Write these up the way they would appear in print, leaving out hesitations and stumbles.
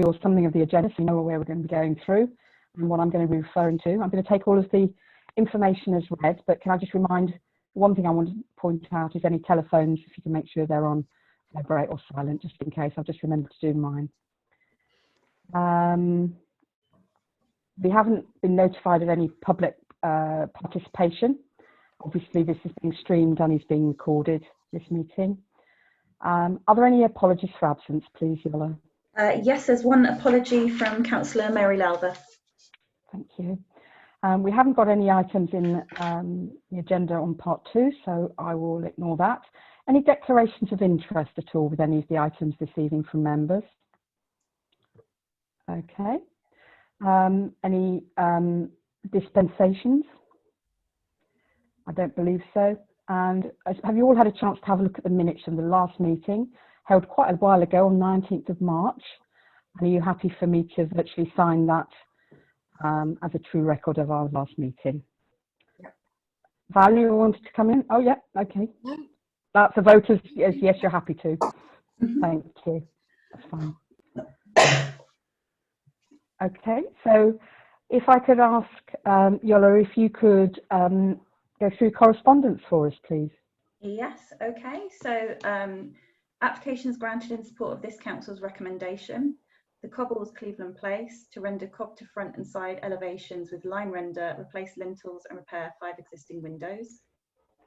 or something of the agenda so you know where we're going to be going through and what I'm going to be referring to. I'm going to take all of the information as read, but can I just remind, one thing I want to point out is any telephones, if you can make sure they're on vibrate or silent, just in case. I've just remembered to do mine. We haven't been notified of any public participation. Obviously, this is being streamed and is being recorded, this meeting. Are there any apologies for absence, please, Yola? Yes, there's one apology from Councillor Mary Lowther. Thank you. We haven't got any items in the agenda on part 2, so I will ignore that. Any declarations of interest at all with any of the items this evening from members? Okay. Any dispensations? I don't believe so. And have you all had a chance to have a look at the minutes from the last meeting, held quite a while ago on 19th of March? And are you happy for me to virtually sign that as a true record of our last meeting? Yeah. Val, you wanted to come in? Oh, yeah, okay. No. That's a vote as yes, you're happy to. Thank you. That's fine. Okay, so if I could ask Yola if you could go through correspondence for us, please. Yes, okay. So applications granted in support of this council's recommendation. The Cobbles, Cleveland Place, to render cob to front and side elevations with line render, replace lintels and repair 5 existing windows.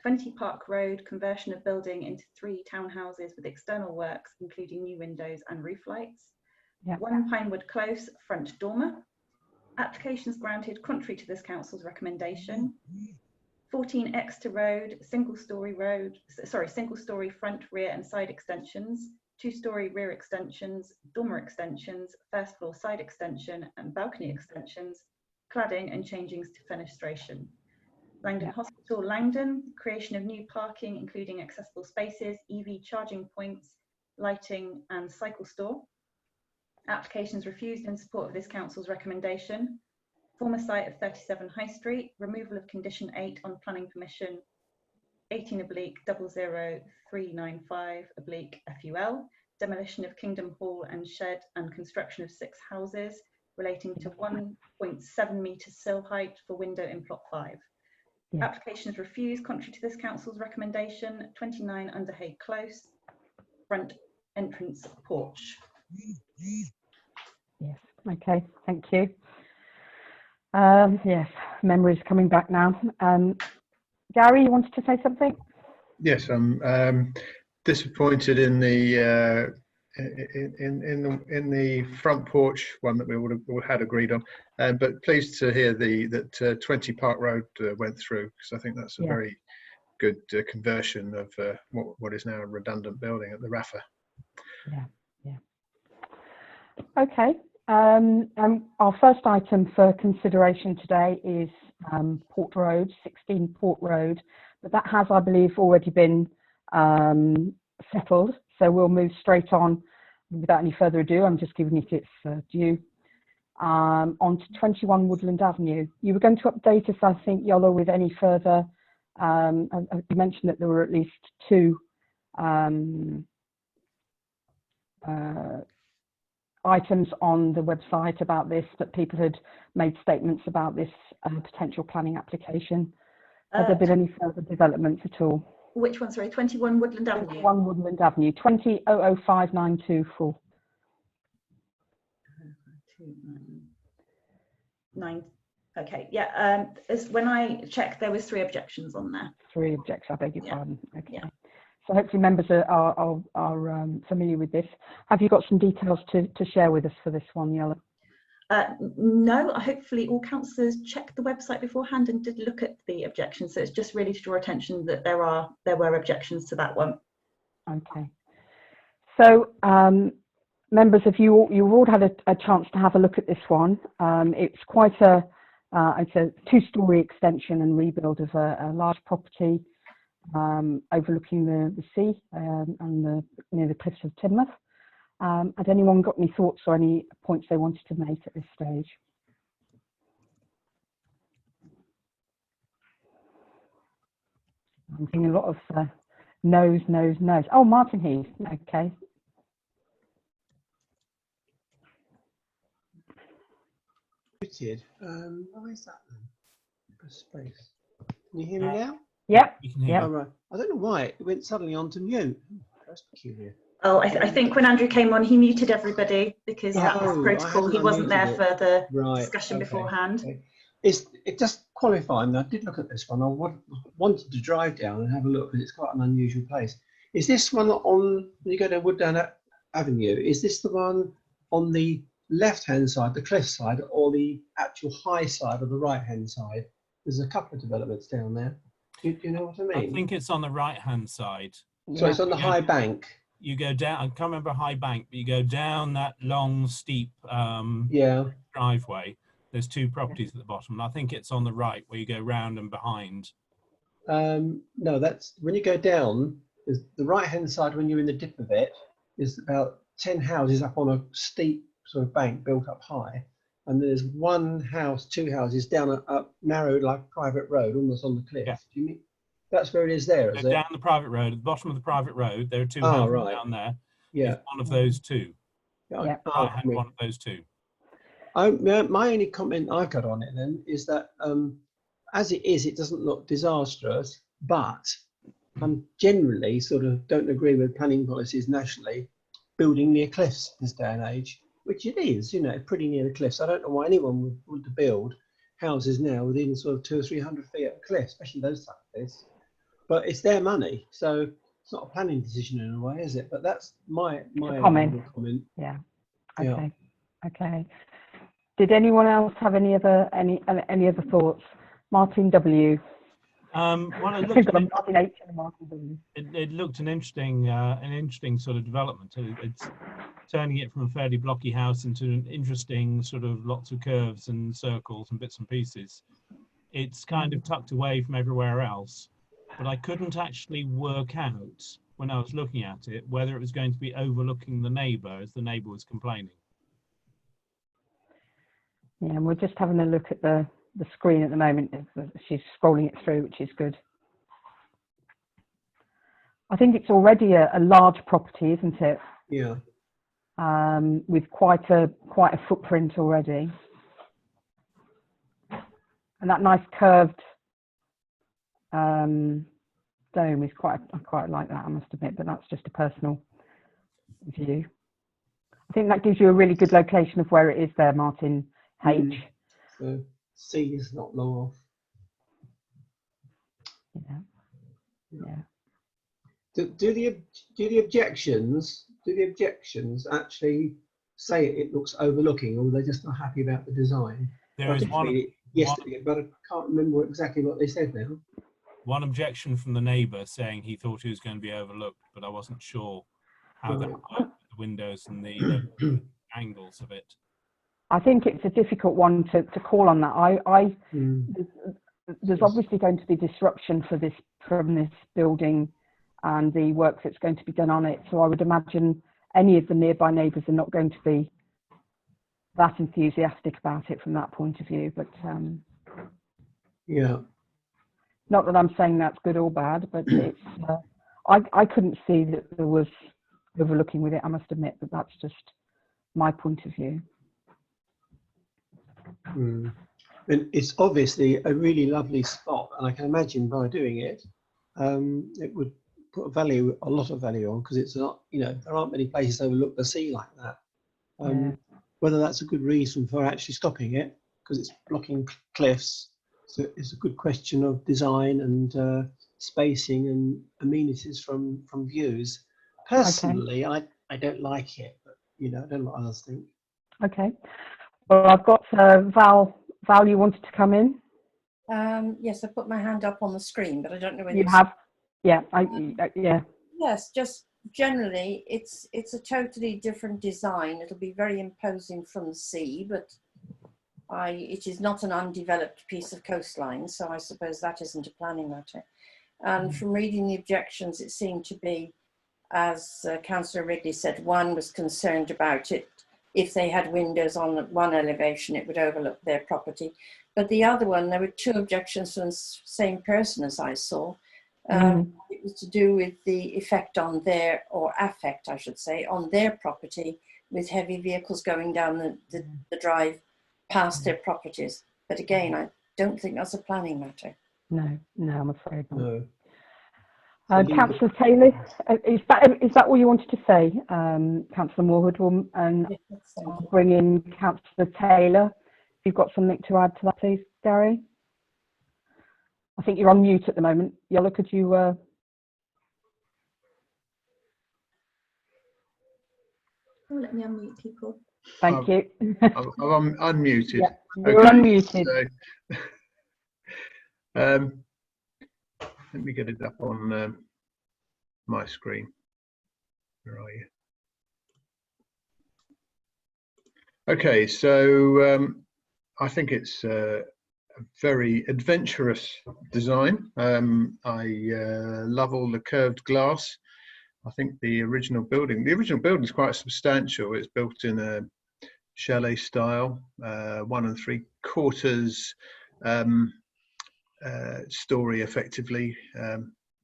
20 Park Road, conversion of building into 3 townhouses with external works, including new windows and roof lights. Yep. 1 Pinewood Close, front dormer. Applications granted contrary to this council's recommendation. 14 Exeter Road, single story front, rear and side extensions, 2-story rear extensions, dormer extensions, first floor side extension and balcony extensions, cladding and changings to fenestration. Langdon Hospital, Langdon, creation of new parking, including accessible spaces, EV charging points, lighting and cycle store. Applications refused in support of this council's recommendation. Former site of 37 High Street, removal of condition 8 on planning permission 18/00395/FUL, demolition of Kingdom Hall and shed and construction of 6 houses relating to 1.7 metre sill height for window in plot 5. Yeah. Applications refused contrary to this council's recommendation. 29 Underhay Close, front entrance porch. Yes, okay, thank you. Yes, memory's coming back now. Gary, you wanted to say something? Yes, I'm disappointed in the front porch one that we would have had agreed on, but pleased to hear that 20 Park Road went through, because I think that's a very good conversion of what is now a redundant building at the RAFA. Yeah, yeah. Okay. Our first item for consideration today is Port Road, 16 Port Road, but that has, I believe, already been settled. So we'll move straight on without any further ado. I'm just giving it its due. On to 21 Woodland Avenue. You were going to update us, I think, Yola, with any further. You mentioned that there were at least 2 items on the website about this, that people had made statements about this potential planning application. Have there been any further developments at all? Which one, sorry? 21 Woodland Avenue? 21 Woodland Avenue, 2005924. 9. Okay, yeah. When I checked, there was 3 objections on there. 3 objections, I beg your pardon. Okay. Yeah. So hopefully members are familiar with this. Have you got some details to share with us for this one, Yola? No, hopefully all councillors checked the website beforehand and did look at the objections. So it's just really to draw attention that there were objections to that one. Okay. So members, if you've all had a chance to have a look at this one, it's quite it's a 2-story extension and rebuild of a large property overlooking the sea and near the cliffs of Teignmouth. Had anyone got any thoughts or any points they wanted to make at this stage? I'm getting a lot of no's. Oh, Martin Heath. Okay. muted. Why is that then? Press space. Can you hear me now? Yep. We can hear Yep. Oh, right. I don't know why it went suddenly onto mute. That's peculiar. Oh, I think when Andrew came on, he muted everybody because Yeah. that was Oh, I protocol. hadn't He wasn't there unmuted for the Right. discussion Okay. beforehand. Okay. It just qualifying. I did look at this one. I wanted to drive down and have a look because it's quite an unusual place. Is this one on, when you go to Wooddown Avenue, is this the one on the left-hand side, the cliff side, or the actual high side or the right-hand side? There's a couple of developments down there. Do you know what I mean? I think it's on the right-hand side. So Yeah. it's on the high bank. You go down, I can't remember high bank, but you go down that long, steep Yeah. driveway. There's two properties at the bottom. And I think it's on the right where you go round and behind. No, that's when you go down, is the right-hand side when you're in the dip of it is about 10 houses up on a steep sort of bank built up high. And there's one house, two houses down a narrow, like private road, almost on the cliff. Yeah. Do you mean that's where it is there, is So it? down the private road, at the bottom of the private road, there are two Oh, houses right. down there. Yeah. It's one of those two. Yeah. I had one of those two. My only comment I've got on it then is that as it is, it doesn't look disastrous, but I'm generally sort of don't agree with planning policies nationally building near cliffs this day and age, which it is, you know, pretty near the cliffs. I don't know why anyone would want to build houses now within sort of 200 or 300 feet of a cliff, especially those type of cliffs. But it's their money, so it's not a planning decision in a way, is it? But that's my comment. comment. Yeah. Yeah. Okay. Okay. Did anyone else have any other thoughts? Martin W. Well, it I've got a looked, Martin H and a Martin W. it looked an interesting sort of development. It's turning it from a fairly blocky house into an interesting sort of lots of curves and circles and bits and pieces. It's kind of tucked away from everywhere else, but I couldn't actually work out when I was looking at it whether it was going to be overlooking the neighbour as the neighbour was complaining. Yeah, and we're just having a look at the screen at the moment. She's scrolling it through, which is good. I think it's already a large property, isn't it? Yeah. With quite a footprint already, and that nice curved dome is I quite like that, I must admit, but that's just a personal view. I think that gives you a really good location of where it is there, Martin H. So C is not long off. Yeah. Yeah. Do the objections actually say it looks overlooking, or are they just not happy about the design? There is yesterday, but I can't remember exactly what they said now. one objection from the neighbour saying he thought he was going to be overlooked, but I wasn't sure how that worked with the windows and the angles of it. I think it's a difficult one to call on that. There's obviously going to be disruption from this building and the work that's going to be done on it. So I would imagine any of the nearby neighbours are not going to be that enthusiastic about it from that point of view. But Yeah. not that I'm saying that's good or bad, but it's I couldn't see that there was overlooking with it, I must admit, but that's just my point of view. And it's obviously a really lovely spot, and I can imagine by doing it, it would put a lot of value on, because it's not, you know, there aren't many places overlook the sea like that. Whether that's a good reason for actually stopping it, because it's blocking cliffs, so it's a good question of design and spacing and amenities from views. Personally, I don't like it, but you know, I don't know what others think. Okay. Well, I've got Val. Val, you wanted to come in? Yes, I put my hand up on the screen, but I don't know whether You have. Yeah. Yeah. Yes, just generally, it's a totally different design. It'll be very imposing from the sea, but it is not an undeveloped piece of coastline, so I suppose that isn't a planning matter. And from reading the objections, it seemed to be, as Councillor Ridley said, one was concerned about it. If they had windows on one elevation, it would overlook their property. But the other one, there were two objections from the same person as I saw. It was to do with the effect on their, or affect, I should say, on their property with heavy vehicles going down the drive past their properties. But again, I don't think that's a planning matter. No, I'm afraid not. No. Councillor Taylor, is that all you wanted to say, Councillor Moorhood? And I'll bring in Councillor Taylor. If you've got something to add to that, please, Gary. I think you're on mute at the moment. Yola, could you? Oh, let me unmute people. Thank you. I'm unmuted. Yeah, you're unmuted. So, let me get it up on my screen. Where are you? Okay, so I think it's a very adventurous design. I love all the curved glass. I think the original building is quite substantial. It's built in a chalet style, 1 3/4 story effectively,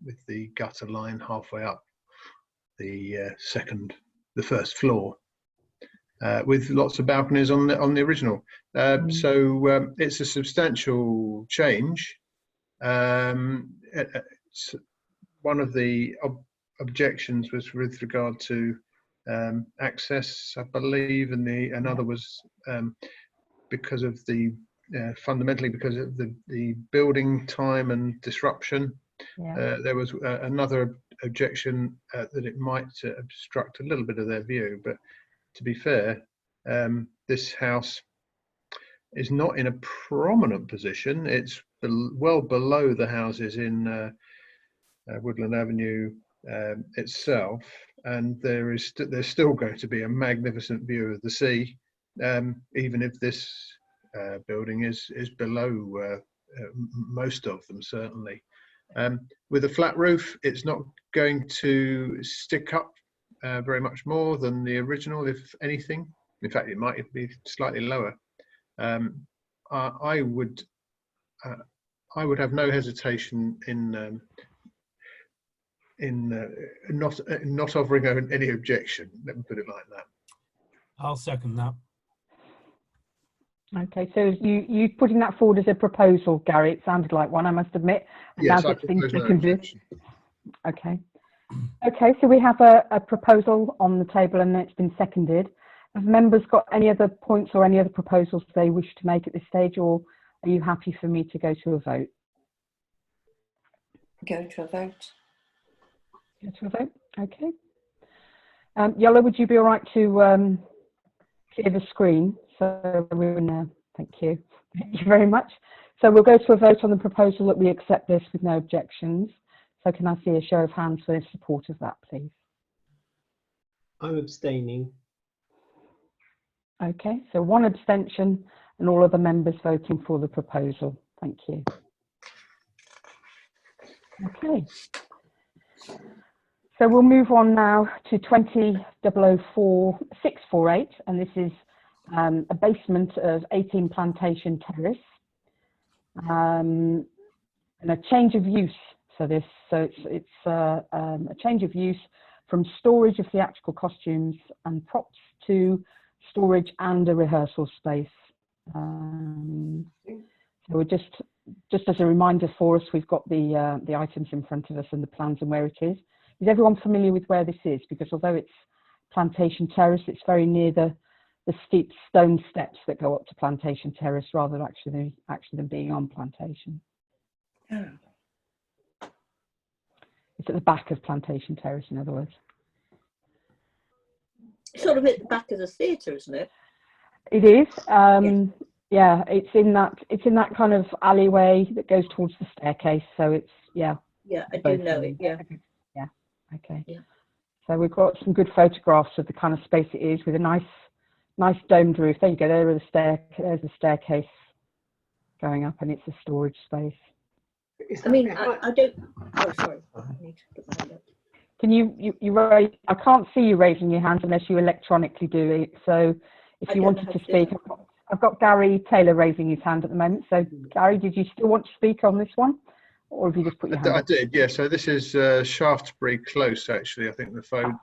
with the gutter line halfway up the first floor, with lots of balconies on the original. So it's a substantial change. It's one of the objections was with regard to access, I believe, and another was because of the fundamentally because of the building time and disruption. There was another objection that it might obstruct a little bit of their view, but to be fair, this house is not in a prominent position. It's well below the houses in Woodland Avenue itself, and there's still going to be a magnificent view of the sea, even if this building is below most of them, certainly. With a flat roof, it's not going to stick up very much more than the original, if anything. In fact, it might be slightly lower. I would have no hesitation in not offering any objection. Let me put it like that. I'll second that. Okay, so you putting that forward as a proposal, Gary? It sounded like one, I must admit. And Yes, now I it's been propose no seconded. objection. Okay. Okay, so we have a proposal on the table and it's been seconded. Have members got any other points or any other proposals they wish to make at this stage, or are you happy for me to go to a vote? Go to a vote. Go to a vote, okay. Yola, would you be all right to clear the screen? So we're in, thank you. Thank you very much. So we'll go to a vote on the proposal that we accept this with no objections. So can I see a show of hands for the support of that, please? I'm abstaining. Okay, so 1 abstention and all other members voting for the proposal. Thank you. Okay. So we'll move on now to 20-04648, and this is a basement of 18 Plantation Terrace, and a change of use. So it's a change of use from storage of theatrical costumes and props to storage and a rehearsal space. So we're just as a reminder for us, we've got the items in front of us and the plans and where it is. Is everyone familiar with where this is? Because although it's Plantation Terrace, it's very near the steep stone steps that go up to Plantation Terrace, rather than actually than being on Plantation. Oh. It's at the back of Plantation Terrace, in other words. Sort of at the back of the theatre, isn't it? It is. Yes. Yeah, it's in that kind of alleyway that goes towards the staircase. So it's Yeah, I do know it. Yeah. Yeah. Okay. Yeah. So we've got some good photographs of the kind of space it is, with a nice domed roof. There you go. There's the staircase going up, and it's a storage space. I mean, I don't. Oh, sorry. I need to put my hand up. Can you raise? I can't see you raising your hand unless you electronically do it. So if you wanted to speak, I've got Gary Taylor raising his hand at the moment. So Gary, did you still want to speak on this one, or have you just put your hand up? I did, yeah. So this is Shaftesbury Close, actually. I think the photo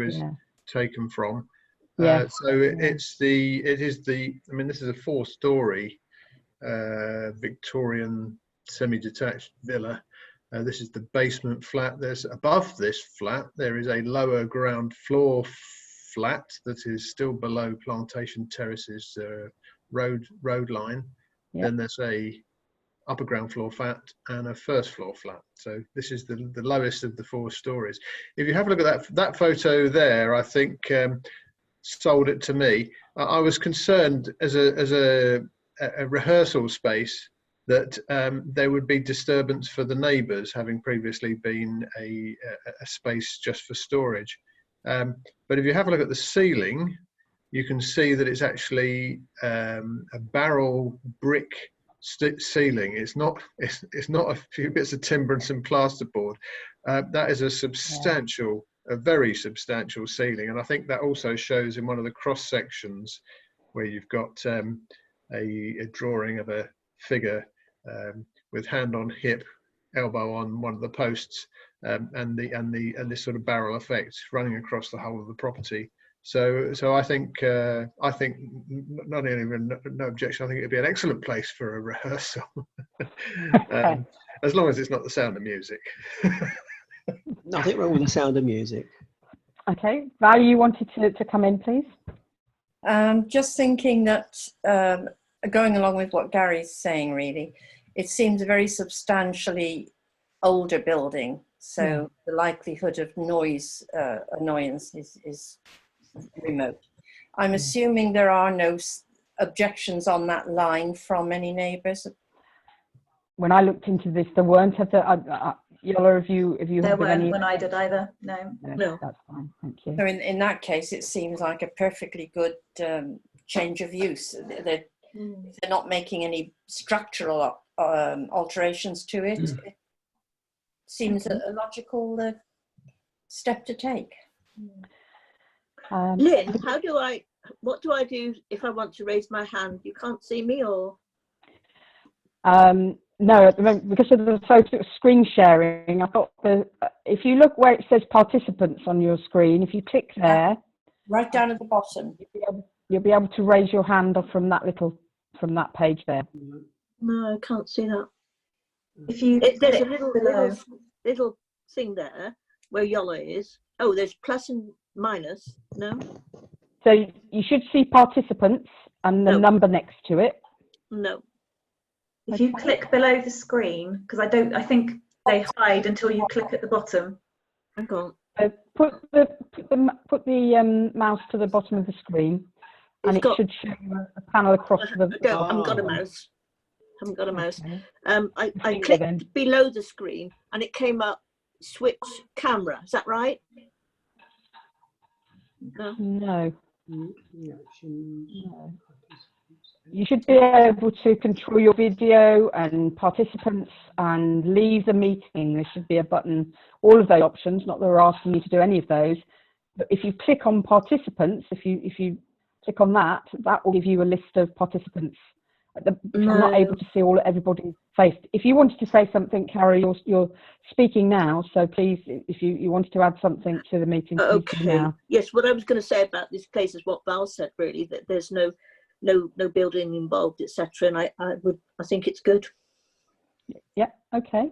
is taken from. Yeah. I mean, this is a 4-story Victorian semi-detached villa. This is the basement flat. There's above this flat, there is a lower ground floor flat that is still below Plantation Terraces road line. Yeah. Then there's a upper ground floor flat and a first floor flat. So this is the lowest of the 4 stories. If you have a look at that photo there, I think sold it to me. I was concerned as a rehearsal space that there would be disturbance for the neighbours, having previously been a space just for storage. But if you have a look at the ceiling, you can see that it's actually a barrel brick ceiling. It's not a few bits of timber and some plasterboard. That is a very substantial ceiling, and I think that also shows in one of the cross sections where you've got a drawing of a figure with hand on hip, elbow on one of the posts, and this sort of barrel effect running across the whole of the property. So I think not only no objection, I think it'd be an excellent place for a rehearsal, as long as it's not the Sound of Music. Nothing wrong with the Sound of Music. Okay, Val, you wanted to come in, please. Just thinking that going along with what Gary's saying, really, it seems a very substantially older building, so the likelihood of noise annoyance is remote. I'm assuming there are no objections on that line from any neighbours. When I looked into this, there weren't. Yola, have you There had weren't any? when I did either. No. That's fine. Thank you. So in that case, it seems like a perfectly good change of use. They're not making any structural alterations to it. It seems a logical step to take. Lynn, what do I do if I want to raise my hand? You can't see me, or? No, at the moment, because of the photo screen sharing, I've got if you look where it says participants on your screen, if you click there, right down at the bottom, you'll be able to raise your hand off from that page there. No, I can't see that. There's a little thing there where Yola is. Oh, there's plus and minus. No. So you should see participants and the number next to it. No. If you click below the screen, because I think they hide until you click at the bottom. Hang on. Put the mouse to the bottom of the screen, and it should show you a panel across the. I haven't got a mouse. Haven't got a mouse. Okay. I clicked below the screen, and it came up switch camera. Is that right? No. You should be able to control your video and participants and leave the meeting. There should be a button, all of those options, not that we're asking you to do any of those. But if you click on participants, if you click on that, that will give you a list of participants. I'm not able to see everybody's face. If you wanted to say something, Carrie, you're speaking now, so please, if you wanted to add something to the meeting, please do now. Yes, what I was going to say about this place is what Val said, really, that there's no building involved, etc. And I think it's good. Yeah. Okay.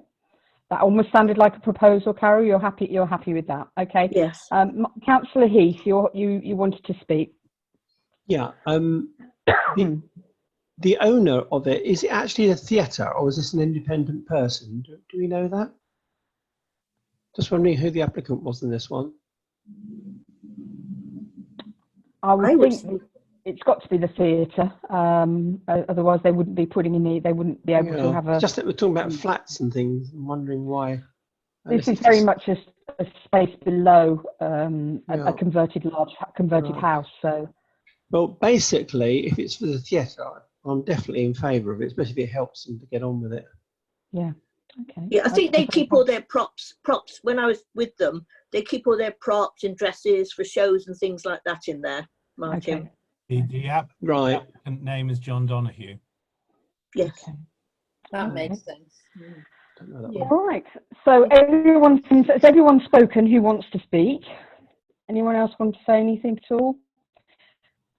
That almost sounded like a proposal, Carol. You're happy with that? Okay. Yes. Councillor Heath, you wanted to speak. Yeah. The owner of it, is it actually a theatre or is this an independent person? Do we know that? Just wondering who the applicant was in this one. I would think it's got to be the theatre. Otherwise, they wouldn't be they wouldn't be able to have a. Just that we're talking about flats and things. I'm wondering why. This is very much a space below a converted house. So. Well, basically, if it's for the theatre, I'm definitely in favour of it, especially if it helps them to get on with it. Yeah. Okay. Yeah, I think they keep all their props. When I was with them, they keep all their props and dresses for shows and things like that in there, Martin. Okay. The applicant name is John Donahue. Yes. Okay. That makes sense. Yeah. All right. So has everyone spoken who wants to speak? Anyone else want to say anything at all?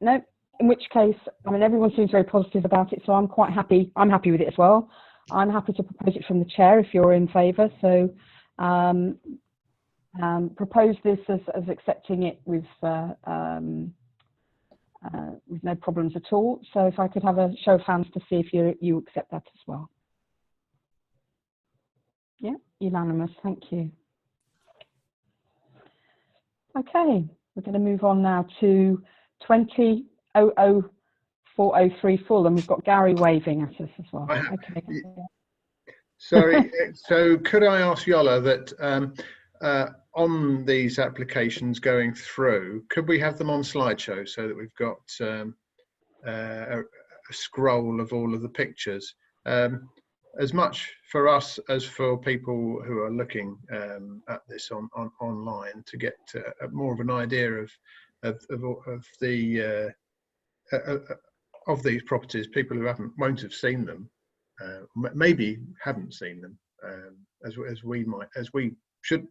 no. In which case, I mean, everyone seems very positive about it, so I'm quite happy. I'm happy with it as well. I'm happy to propose it from the chair if you're in favour. So propose this as accepting it with no problems at all. So if I could have a show of hands to see if you accept that as well. Yeah, unanimous. Thank you. Okay, we're going to move on now to 20-00403 Fulham. We've got Gary waving at us as well. Okay. Sorry, so could I ask Yola that on these applications going through, could we have them on slideshow so that we've got a scroll of all of the pictures? As much for us as for people who are looking at this online to get more of an idea of these properties. People who won't have seen them, maybe haven't seen them, as we should,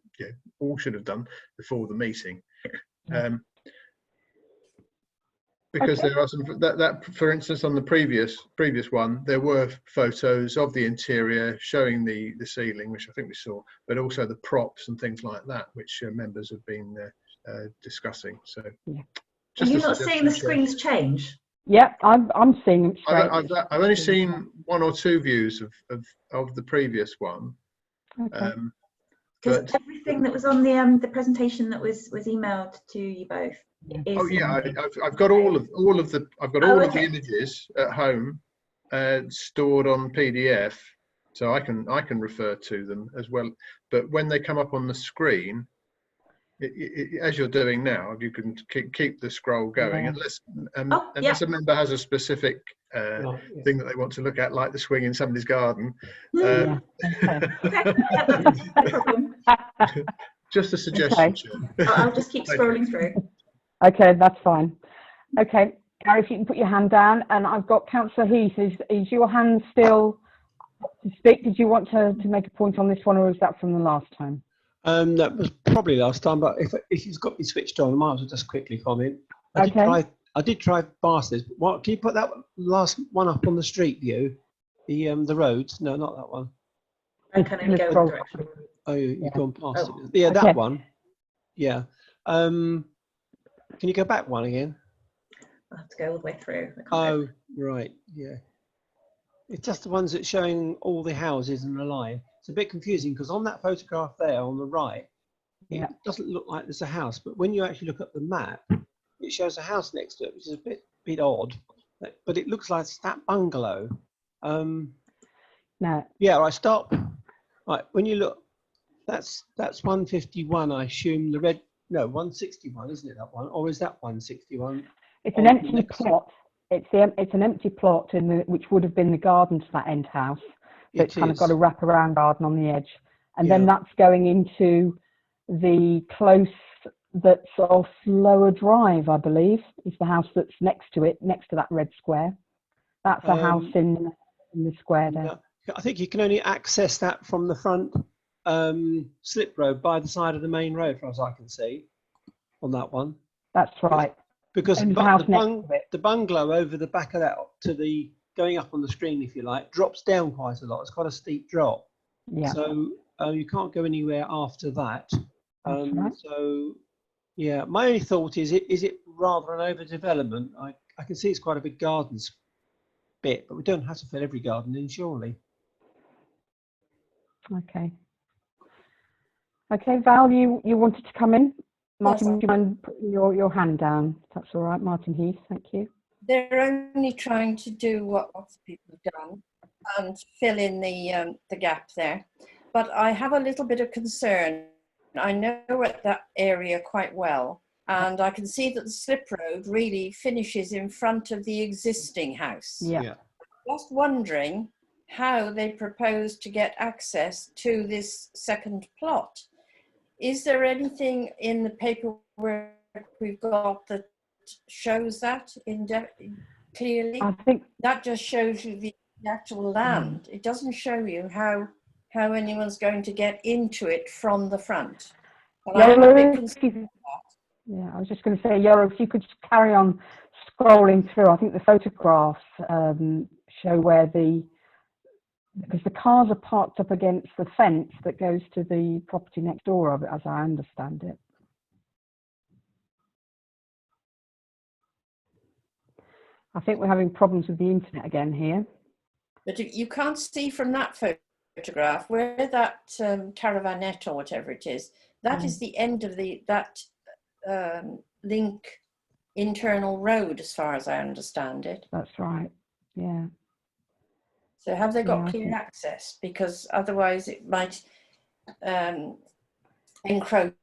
all should have done before the meeting. Because there are some that for instance on the previous one there were photos of the interior showing the ceiling, which I think we saw, but also the props and things like that, which members have been discussing. So are you not seeing the screens change? Yeah, I'm seeing them straight. I've only seen one or two views of the previous one. Okay. Because everything that was on the presentation that was emailed to you both. Oh yeah, I've got all of the the images at home stored on PDF, so I can refer to them as well. But when they come up on the screen, as you're doing now, you can keep the scroll going, unless a member has a specific thing that they want to look at, like the swing in somebody's garden. No problem. Just a suggestion. Okay. I'll just keep scrolling through. Okay, that's fine. Okay, Gary, if you can put your hand down, and I've got Councillor Heath. Is your hand still to speak? Did you want to make a point on this one, or is that from the last time? That was probably last time, but if he's got me switched on, I might as well just quickly comment. I did try Barsters. What can you put that last one up on the street view? The roads? No, not that one. I can only go one direction. Oh, you've gone past it. Yeah, that one. Yeah. Can you go back one again? I'll have to go all the way through. Oh, right. Yeah. It's just the ones that's showing all the houses in a line. It's a bit confusing because on that photograph there on the right, it doesn't look like there's a house. But when you actually look at the map, it shows a house next to it, which is a bit odd. But it looks like it's that bungalow. No. Yeah, right, stop. Right, when you look, that's 151, I assume. The red, no, 161, isn't it, that one? Or is that 161? It's an empty plot. It's an empty plot which would have been the garden to that end house. So it's kind of got a wraparound garden on the edge. And then that's going into the close that's off Lower Drive, I believe, is the house that's next to it, next to that red square. That's a house in the square there. No, I think you can only access that from the front slip road by the side of the main road, as far as I can see, on that one. That's right. Because the bungalow over the back of that, to the going up on the screen, if you like, drops down quite a lot. It's quite a steep drop. Yeah. So you can't go anywhere after that. Right. So, yeah, my only thought is it rather an overdevelopment? I can see it's quite a big gardens bit, but we don't have to fill every garden in, surely. Okay. Okay, Val, you wanted to come in? Martin, Yes, would you mind putting your hand down? That's all right, Martin Heath, thank you. They're only trying to do what lots of people have done and fill in the gap there. But I have a little bit of concern. I know that area quite well, and I can see that the slip road really finishes in front of the existing house. Yeah. Just wondering how they propose to get access to this second plot. Is there anything in the paperwork we've got that shows that clearly? I think that just shows you the actual land. It doesn't show you how anyone's going to get into it from the front. And I'm a bit concerned about that. Yeah, I was just going to say, Yara, if you could carry on scrolling through, I think the photographs show where because the cars are parked up against the fence that goes to the property next door of it, as I understand it. I think we're having problems with the internet again here. But you can't see from that photograph where that caravanette or whatever it is, that is the end of that link internal road, as far as I understand it. That's right, yeah. So have they got clear access? Because otherwise it might encroach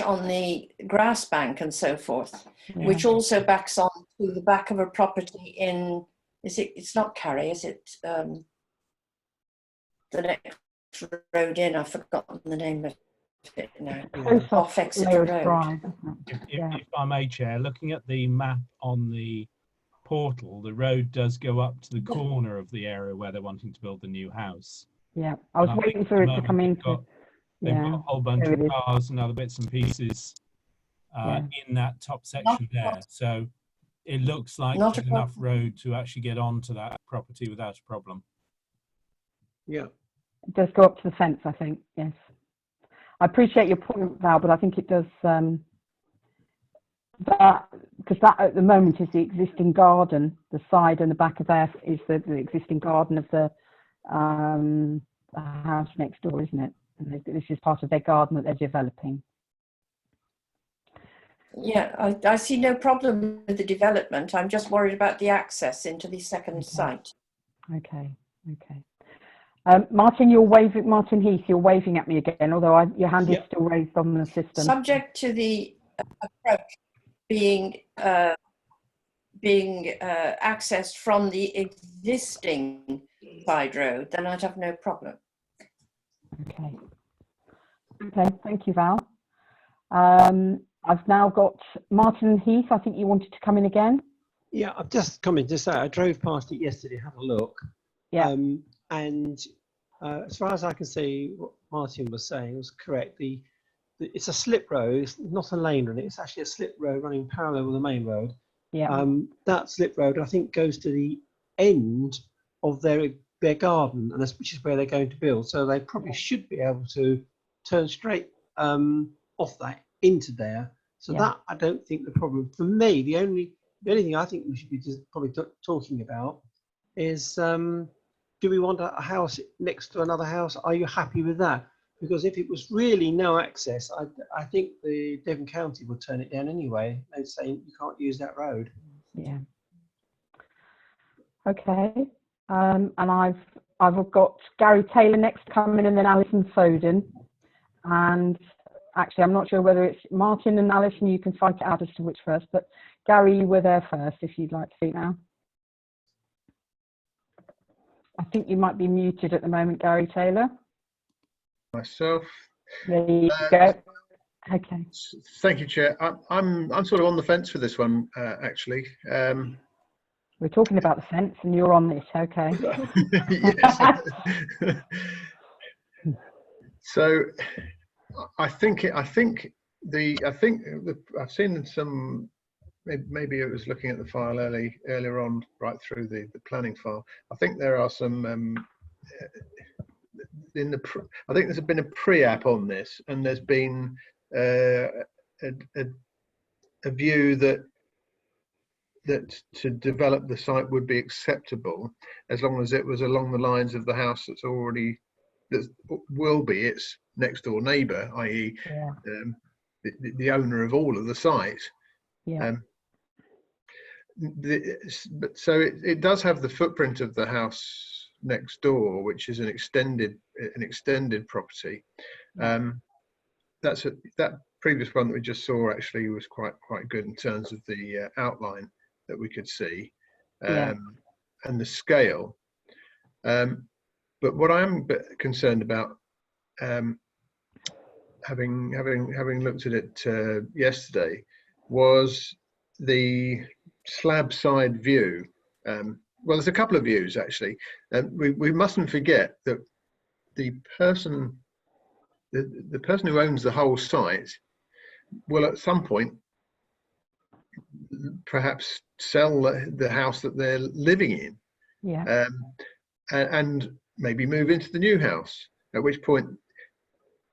on the grass bank and so forth, which also backs on to the back of a property in, it's not Carry, is it the next road in? I've forgotten the name of it now. Off Exeter Road. If I may, Chair, looking at the map on the portal, the road does go up to the corner of the area where they're wanting to build the new house. Yeah, I was waiting for it to come into. They've got a whole bunch of cars and other bits and pieces in that top section there. So it looks like there's enough road to actually get onto that property without a problem. Yeah. It does go up to the fence, I think, yes. I appreciate your point, Val, but I think it does, because that at the moment is the existing garden, the side and the back of there is the existing garden of the house next door, isn't it? And this is part of their garden that they're developing. Yeah, I see no problem with the development. I'm just worried about the access into the second site. Okay. Martin, you're waving. Martin Heath, you're waving at me again, although your hand is still raised on the system. Subject to the approach being accessed from the existing side road, then I'd have no problem. Okay, thank you, Val. I've now got Martin Heath. I think you wanted to come in again. Yeah, I've just come in to say I drove past it yesterday, had a look. Yeah. And as far as I can see, what Martin was saying was correct. It's a slip road, it's not a lane run, it's actually a slip road running parallel with the main road. Yeah. That slip road, I think, goes to the end of their garden, and which is where they're going to build. So they probably should be able to turn straight off that into there. So that, I don't think the problem. For me, the only thing I think we should be just probably talking about is, do we want a house next to another house? Are you happy with that? Because if it was really no access, I think the Devon County would turn it down anyway. They'd say you can't use that road. Yeah. Okay. And I've got Gary Taylor next coming, and then Alison Foden. And actually, I'm not sure whether it's Martin and Alison. You can fight it out as to which first. But Gary, you were there first, if you'd like to speak now. I think you might be muted at the moment, Gary Taylor. Myself. There you go. Okay. Thank you, Chair. I'm sort of on the fence with this one, actually. We're talking about the fence, and you're on this. Okay. Yes. So, I think I've seen some. Maybe it was looking at the file earlier on, right through the planning file. I think there are some I think there's been a pre-app on this, and there's been a view that to develop the site would be acceptable as long as it was along the lines of the house that will be its next door neighbour, i.e. the owner of all of the site. Yeah. So it does have the footprint of the house next door, which is an extended property. That previous one that we just saw actually was quite good in terms of the outline that we could see, and the scale. But what I'm a bit concerned about, having looked at it yesterday, was the slab side view. Well, there's a couple of views actually. We mustn't forget that the person who owns the whole site will at some point perhaps sell the house that they're living in, Yeah. and maybe move into the new house, at which point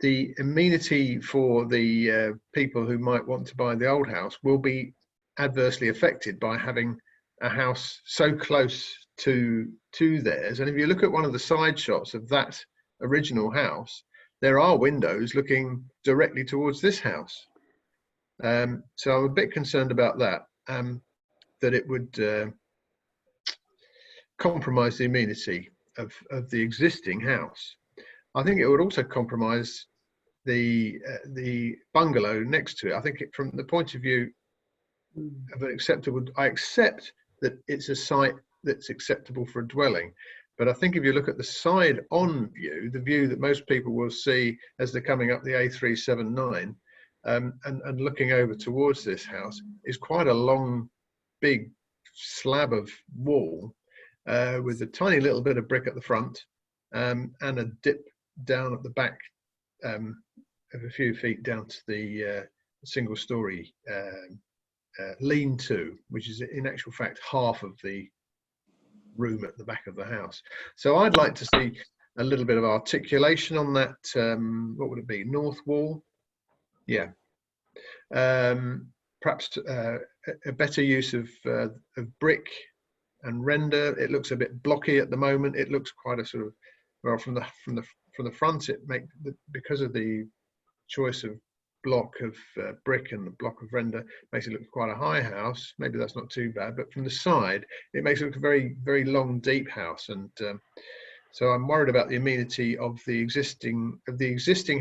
the amenity for the people who might want to buy the old house will be adversely affected by having a house so close to theirs. And if you look at one of the side shots of that original house, there are windows looking directly towards this house. So I'm a bit concerned about that, that it would compromise the amenity of the existing house. I think it would also compromise the bungalow next to it. I think from the point of view of an acceptable, I accept that it's a site that's acceptable for a dwelling. But I think if you look at the side-on view, the view that most people will see as they're coming up the A379, and looking over towards this house, is quite a long, big slab of wall with a tiny little bit of brick at the front, and a dip down at the back of a few feet down to the single-story lean-to, which is in actual fact half of the room at the back of the house. So I'd like to see a little bit of articulation on that. What would it be? North wall? Yeah. Perhaps a better use of brick and render. It looks a bit blocky at the moment. It looks quite a sort of, well, from the front, because of the choice of block of brick and the block of render, makes it look quite a high house. Maybe that's not too bad, but from the side it makes it look a very, very long, deep house. And so I'm worried about the amenity of the existing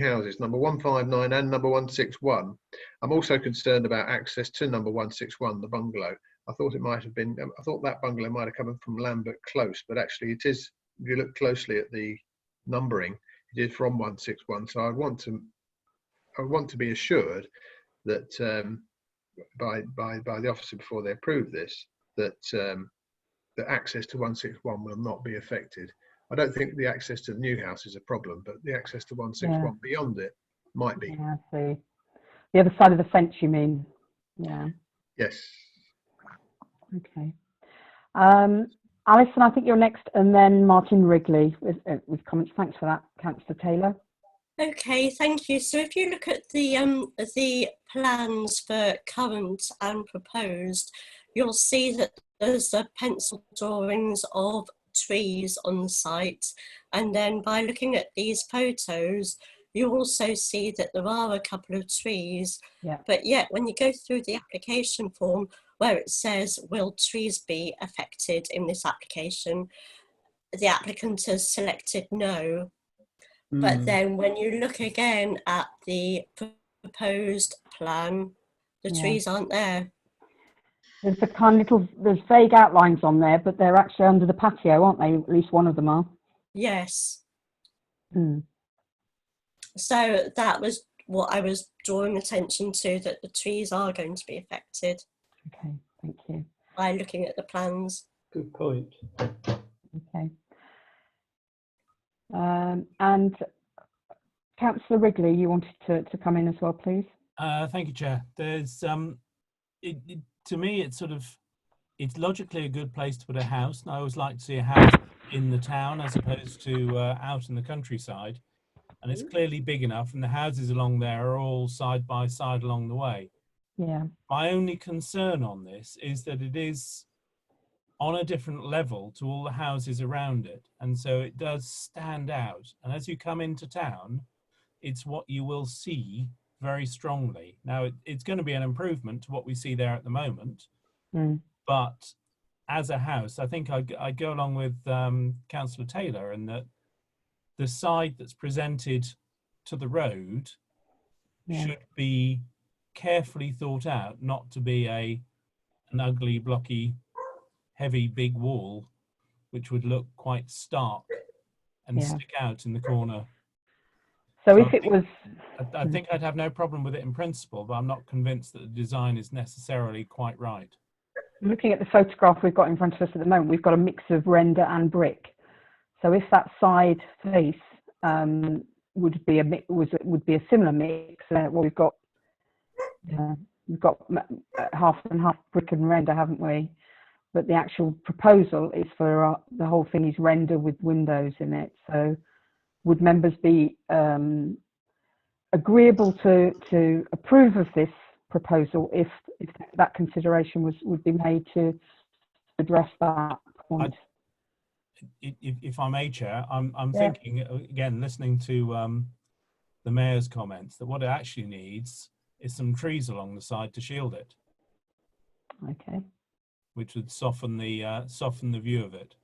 houses, number 159 and number 161. I'm also concerned about access to number 161, the bungalow. I thought that bungalow might have come from Lambert Close, but actually it is, if you look closely at the numbering, it is from 161. So I want to be assured that by the officer before they approve this, that that access to 161 will not be affected. I don't think the access to the new house is a problem, but the access to 161 beyond it might be. Yeah, I see. The other side of the fence, you mean? Yeah. Yes. Okay. Alison, I think you're next, and then Martin Wrigley with comments. Thanks for that, Councillor Taylor. Okay, thank you. So if you look at the plans for current and proposed, you'll see that there's a pencil drawings of trees on the site, and then by looking at these photos, you also see that there are a couple of trees. Yeah. But yet, when you go through the application form where it says, will trees be affected in this application, the applicant has selected no. But then when you look again at the proposed plan, the trees aren't there. There's the kind of there's vague outlines on there, but they're actually under the patio, aren't they? At least one of them are. Yes. Mm. So that was what I was drawing attention to, that the trees are going to be affected. Okay, thank you. By looking at the plans. Good point. Okay. And Councillor Wrigley, you wanted to come in as well, please. Thank you, Chair. There's to me, it's logically a good place to put a house, and I always like to see a house in the town as opposed to out in the countryside. And it's clearly big enough, and the houses along there are all side by side along the way. Yeah. My only concern on this is that it is on a different level to all the houses around it, and so it does stand out. And as you come into town, it's what you will see very strongly. Now, it's going to be an improvement to what we see there at the moment, but as a house, I think I go along with Councillor Taylor, in that the side that's presented to the road should be carefully thought out, not to be an ugly, blocky, heavy, big wall, which would look quite stark and stick out in the corner. So if it was... I think I'd have no problem with it in principle, but I'm not convinced that the design is necessarily quite right. Looking at the photograph we've got in front of us at the moment, we've got a mix of render and brick. So if that side face would be a similar mix, well, we've got we've got half and half brick and render, haven't we? But the actual proposal is for the whole thing is render with windows in it. So would members be agreeable to approve of this proposal if that consideration would be made to address that point? If I may, Chair, I'm thinking, again, listening to the Mayor's comments, that what it actually needs is some trees along the side to shield it. Okay. Which would soften the view of it.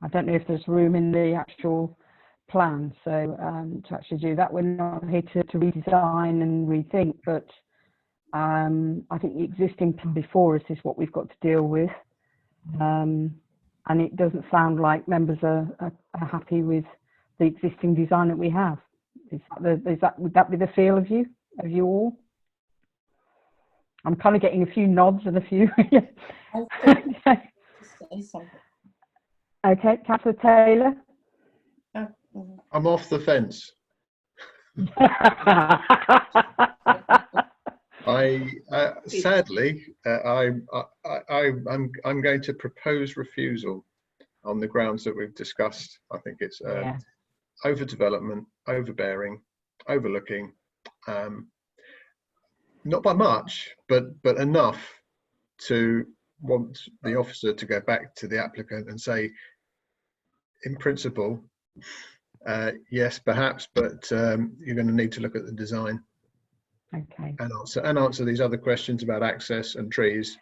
I don't know if there's room in the actual plan, so to actually do that. We're not here to redesign and rethink, but I think the existing plan before us is what we've got to deal with. And it doesn't sound like members are happy with the existing design that we have. Would that be the feel of you all? I'm kind of getting a few nods and a few. Okay, Councillor Taylor. I'm off the fence. Sadly, I'm going to propose refusal on the grounds that we've discussed. I think it's overdevelopment, overbearing, overlooking, not by much, but enough to want the officer to go back to the applicant and say, in principle, yes, perhaps, but you're going to need to look at the design. Okay. And answer these other questions about access and trees.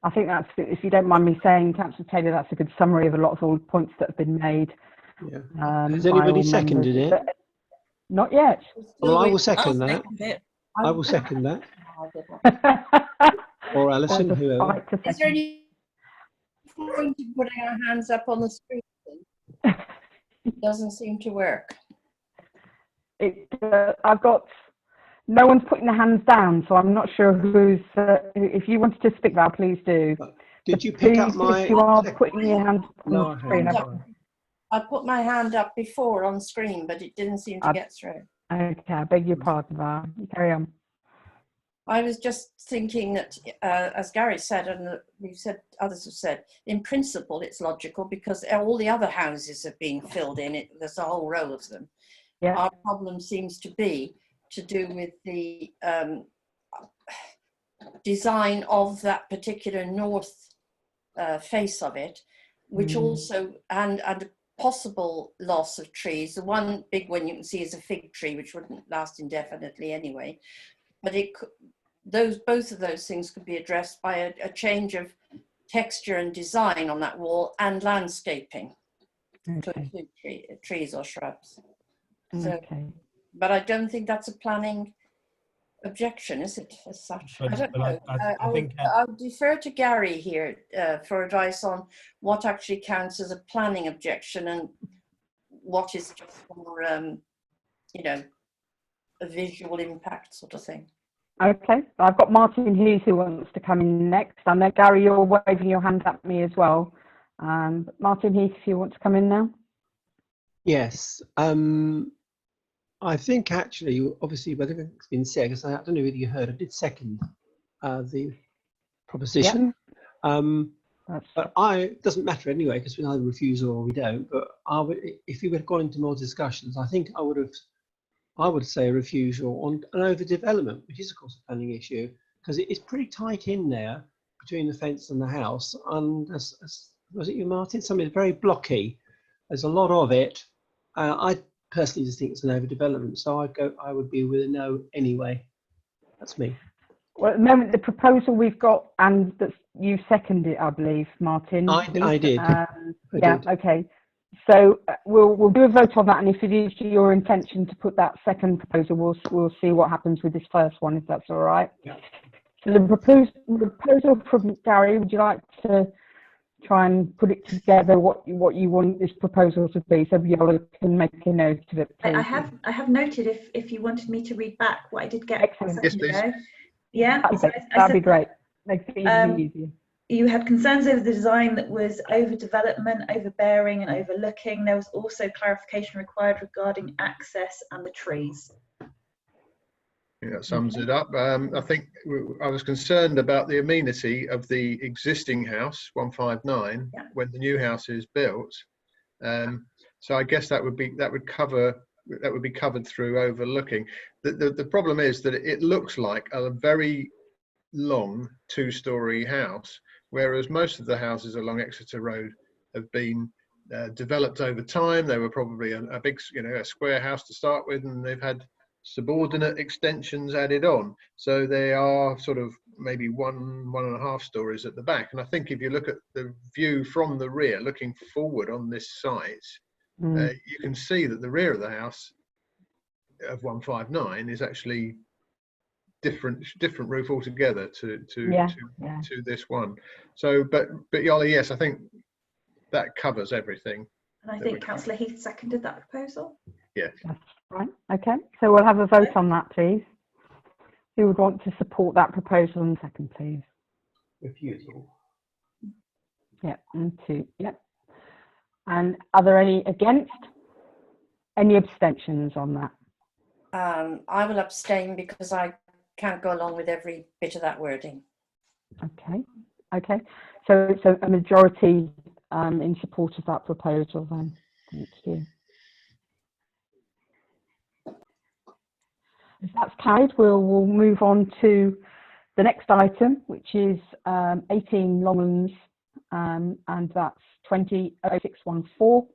I think that's, if you don't mind me saying, Councillor Taylor, that's a good summary of a lot of all the points that have been made. Yeah. Has anybody seconded it? Not yet. Well, I will second that. I will second that. Or Alison, whoever. Is there any point in putting our hands up on the screen? It doesn't seem to work. I've got no one's putting their hands down, so I'm not sure who's. If you wanted to speak now, please do. Did you pick up my? If you are putting your hands no, on the screen. I put my hand up before on screen, but it didn't seem to get through. Okay, I beg your pardon, Val. You carry on. I was just thinking that, as Gary said, and we've said, others have said, in principle, it's logical because all the other houses have been filled in. There's a whole row of them. Yeah. Our problem seems to be to do with the design of that particular north face of it, which also, and a possible loss of trees. The one big one you can see is a fig tree, which wouldn't last indefinitely anyway. But it could, both of those things could be addressed by a change of texture and design on that wall and landscaping to include trees or shrubs. So, but I don't think that's a planning objection, is it, as such? I don't know. I'll defer to Gary here for advice on what actually counts as a planning objection and what is just for, you know, a visual impact sort of thing. Okay, I've got Martin Hughes who wants to come in next. I know, Gary, you're waving your hand at me as well. Martin Heath, if you want to come in now. Yes. I think actually, obviously, whether it's been said, because I don't know whether you heard, I did second the proposition. Yep. But it doesn't matter anyway, because we either refuse or we don't. But if you had gone into more discussions, I think I would say a refusal on an overdevelopment, which is of course a planning issue, because it is pretty tight in there between the fence and the house. And was it you, Martin? Something very blocky. There's a lot of it. I personally just think it's an overdevelopment, so I would be with a no anyway. That's me. Well, at the moment, the proposal we've got, and that you seconded it, I believe, Martin. I did. I did. Okay. So we'll do a vote on that, and if it is your intention to put that second proposal, we'll see what happens with this first one, if that's all right. Yeah. So the proposal from Gary, would you like to try and put it together what you want this proposal to be, so Viola can make a note of it, please? I have noted if you wanted me to read back what I did get. Excellent. Yes, please. Yeah, that'd be great. Makes it even easier. You had concerns over the design that was overdevelopment, overbearing and overlooking. There was also clarification required regarding access and the trees. Okay. Is that correct? I've got Martin Hughes who wants to come in next. I know, Gary, you're waving your hand at me as well. think that sums it up. I think I was concerned about the amenity of the existing house, 159, when the new house is built. So I guess that would be covered through overlooking. The problem is that it looks like a very long 2-storey house, whereas most of the houses along Exeter Road have been developed over time. They were probably a big, a square house to start with, and they've had subordinate extensions added on. So they are sort of maybe 1.5 stories at the back. And I think if you look at the view from the rear, looking forward on this site, you can see that the rear of the house of 159 is actually different roof altogether to this one. So, but Yoli, yes, I think that covers everything. And I think Councillor Heath seconded that proposal. Yes. That's right. Okay. So we'll have a vote on that, please. Who would want to support that proposal and second, please? Refusal. Yeah, and 2. Yep. And are there any against? Any abstentions on that? I will abstain because I can't go along with every bit of that wording. Okay. Okay. So a majority in support of that proposal then. Thank you. If that's carried, we'll move on to the next item, which is 18 Longlands, and that's 200614.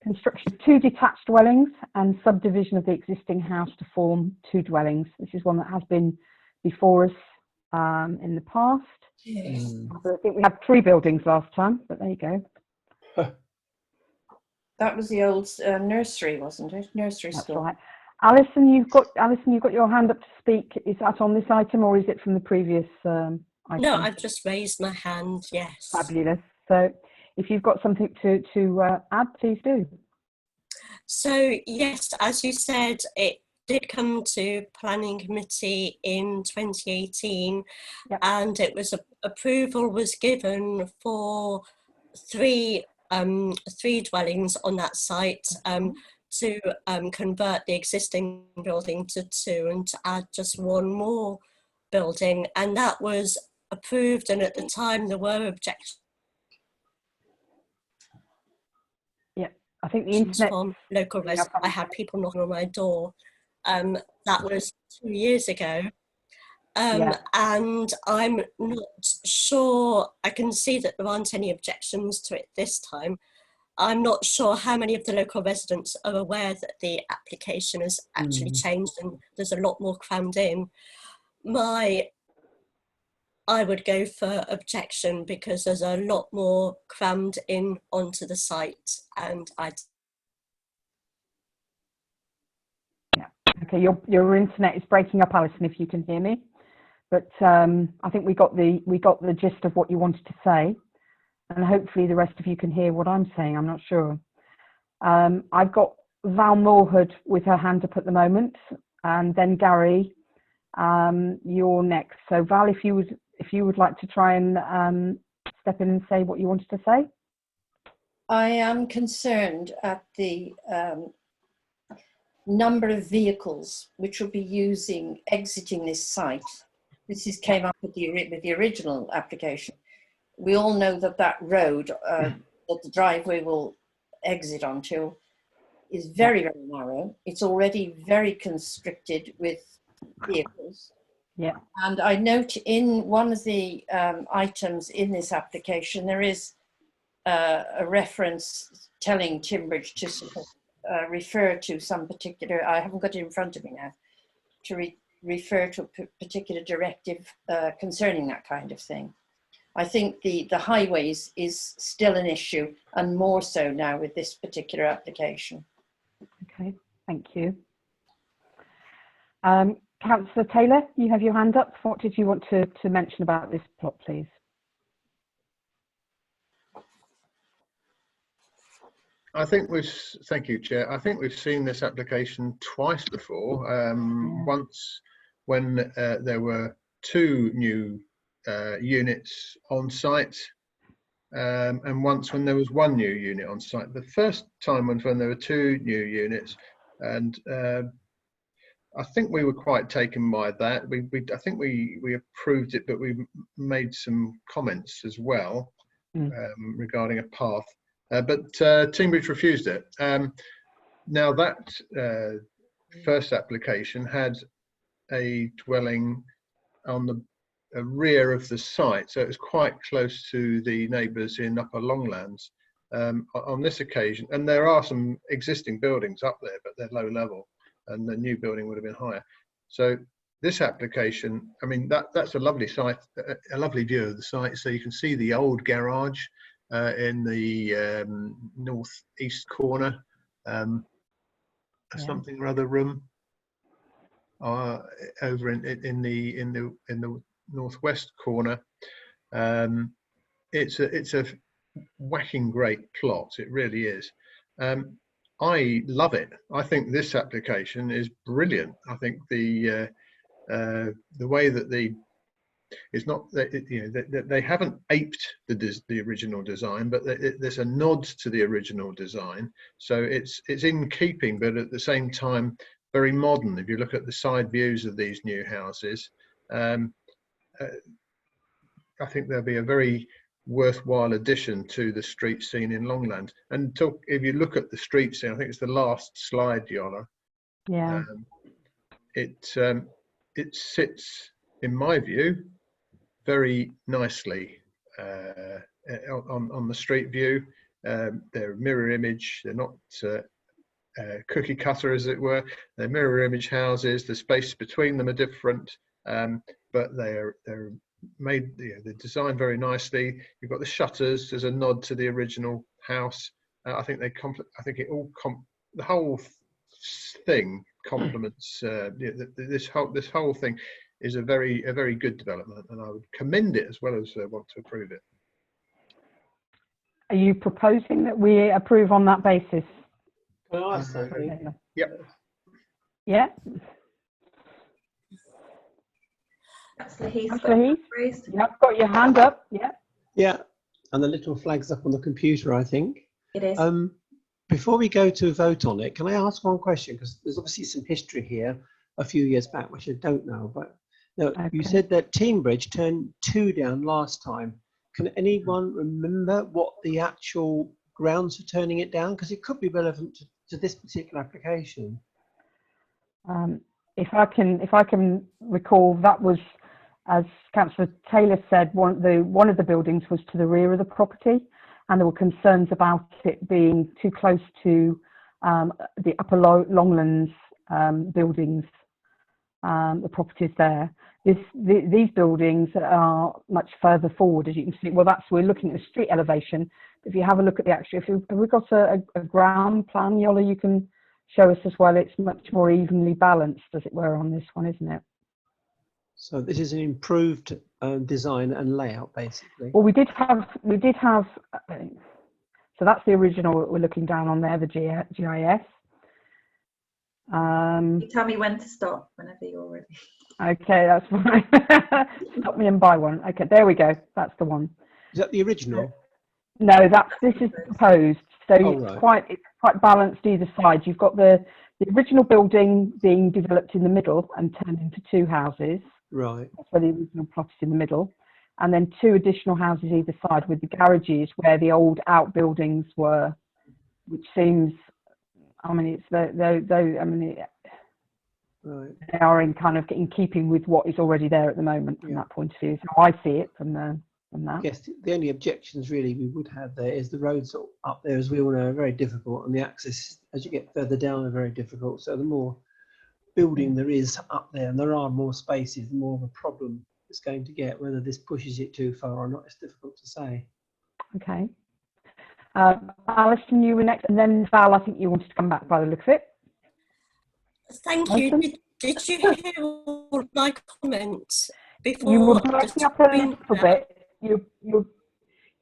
Construction of 2 detached dwellings and subdivision of the existing house to form 2 dwellings. This is one that has been before us in the past. I think we had 3 buildings last time, but there you go. That was the old nursery, wasn't it? Nursery That's school. right. Alison, you've got your hand up to speak. Is that on this item or is it from the previous item? No, I've just raised my hand. Yes. Fabulous. So, if you've got something to add, please do. So yes, as you said, it did come to planning committee in 2018, and it was approval was given for 3 dwellings on that site. To convert the existing building to 2 and to add just 1 more building, and that was approved, and at the time there were objections. Yeah, I think the internet from local residents. I had people knocking on my door. That was 2 years ago. And I'm not sure, I can see that there aren't any objections to it this time. I'm not sure how many of the local residents are aware that the application has actually changed and there's a lot more crammed in. I would go for objection because there's a lot more crammed in onto the site, and Okay, your internet is breaking up, Alison, if you can hear me. But I think we got the gist of what you wanted to say. And hopefully the rest of you can hear what I'm saying. I'm not sure. I've got Val Moorhood with her hand up at the moment, and then Gary, you're next. So Val, if you would like to try and step in and say what you wanted to say. I am concerned at the number of vehicles which will be exiting this site. This came up with the original application. We all know that road that the driveway will exit onto is very, very narrow. It's already very constricted with vehicles. Yeah. And I note in one of the items in this application, there is a reference telling Timbridge to refer to some particular, I haven't got it in front of me now, to refer to a particular directive concerning that kind of thing. I think the highways is still an issue, and more so now with this particular application. Okay, thank you. Councillor Taylor, you have your hand up. What did you want to mention about this plot, please? Thank you, Chair. I think we've seen this application twice before. Once when there were 2 new units on site, and once when there was 1 new unit on site. The first time when there were 2 new units, and I think we were quite taken by that. I think we approved it, but we made some comments as well regarding a path. But Teambridge refused it. Now that first application had a dwelling on the rear of the site, so it was quite close to the neighbours in Upper Longlands. On this occasion, and there are some existing buildings up there, but they're low level, and the new building would have been higher. So this application, I mean, that's a lovely site, a lovely view of the site. So you can see the old garage in the northeast corner, something or other room over in the northwest corner. It's a whacking great plot, it really is. I love it. I think this application is brilliant. I think the way that it's not that they haven't aped the original design, but there's a nod to the original design, so it's in keeping, but at the same time very modern. If you look at the side views of these new houses, I think there'll be a very worthwhile addition to the street scene in Longland. And if you look at the street scene, I think it's the last slide, Yola. Yeah. It sits, in my view, very nicely on the street view. They're mirror image. They're not cookie cutter, as it were. They're mirror image houses. The space between them are different, but they're made, they're designed very nicely. You've got the shutters as a nod to the original house. I think the whole thing complements this whole thing is a very good development, and I would commend it as well as want to approve it. Are you proposing that we approve on that basis? Can I ask something? Yep. Yeah. Councillor Heath. Yeah, I've got your hand up. Yeah. Yeah, and the little flag's up on the computer, I think. It is. Before we go to vote on it, can I ask one question? Because there's obviously some history here a few years back, which I don't know. But you said that Teambridge turned 2 down last time. Can anyone remember what the actual grounds for turning it down? Because it could be relevant to this particular application. If I can recall, that was, as Councillor Taylor said, one of the buildings was to the rear of the property, and there were concerns about it being too close to the Upper Longlands buildings, the properties there. These buildings are much further forward, as you can see. Well, we're looking at the street elevation. If you have a look at the actual, have we got a ground plan, Yola, you can show us as well? It's much more evenly balanced, as it were, on this one, isn't it? So this is an improved design and layout, basically. Well, we did have. So that's the original that we're looking down on there, the GIS. You tell me when to stop, whenever you're ready. Okay, that's fine. Stop me and buy one. Okay, there we go. That's the one. Is that the original? No, this is proposed. So right. It's quite balanced either side. You've got the original building being developed in the middle and turned into 2 houses. Right. That's where the original plot is in the middle, and then 2 additional houses either side, with the garages where the old outbuildings were, which seems, I mean, it's Right. they are in keeping with what is already there at the moment from that point of view. So I see it from that. Yes, the only objections really we would have there is the roads up there, as we all know, are very difficult, and the access as you get further down are very difficult. So the more building there is up there, and there are more spaces, the more of a problem it's going to get. Whether this pushes it too far or not, it's difficult to say. Okay. Alison, you were next, and then Val, I think you wanted to come back by the look of it. Thank you. Did you hear all my comments before? You were breaking up a little bit. You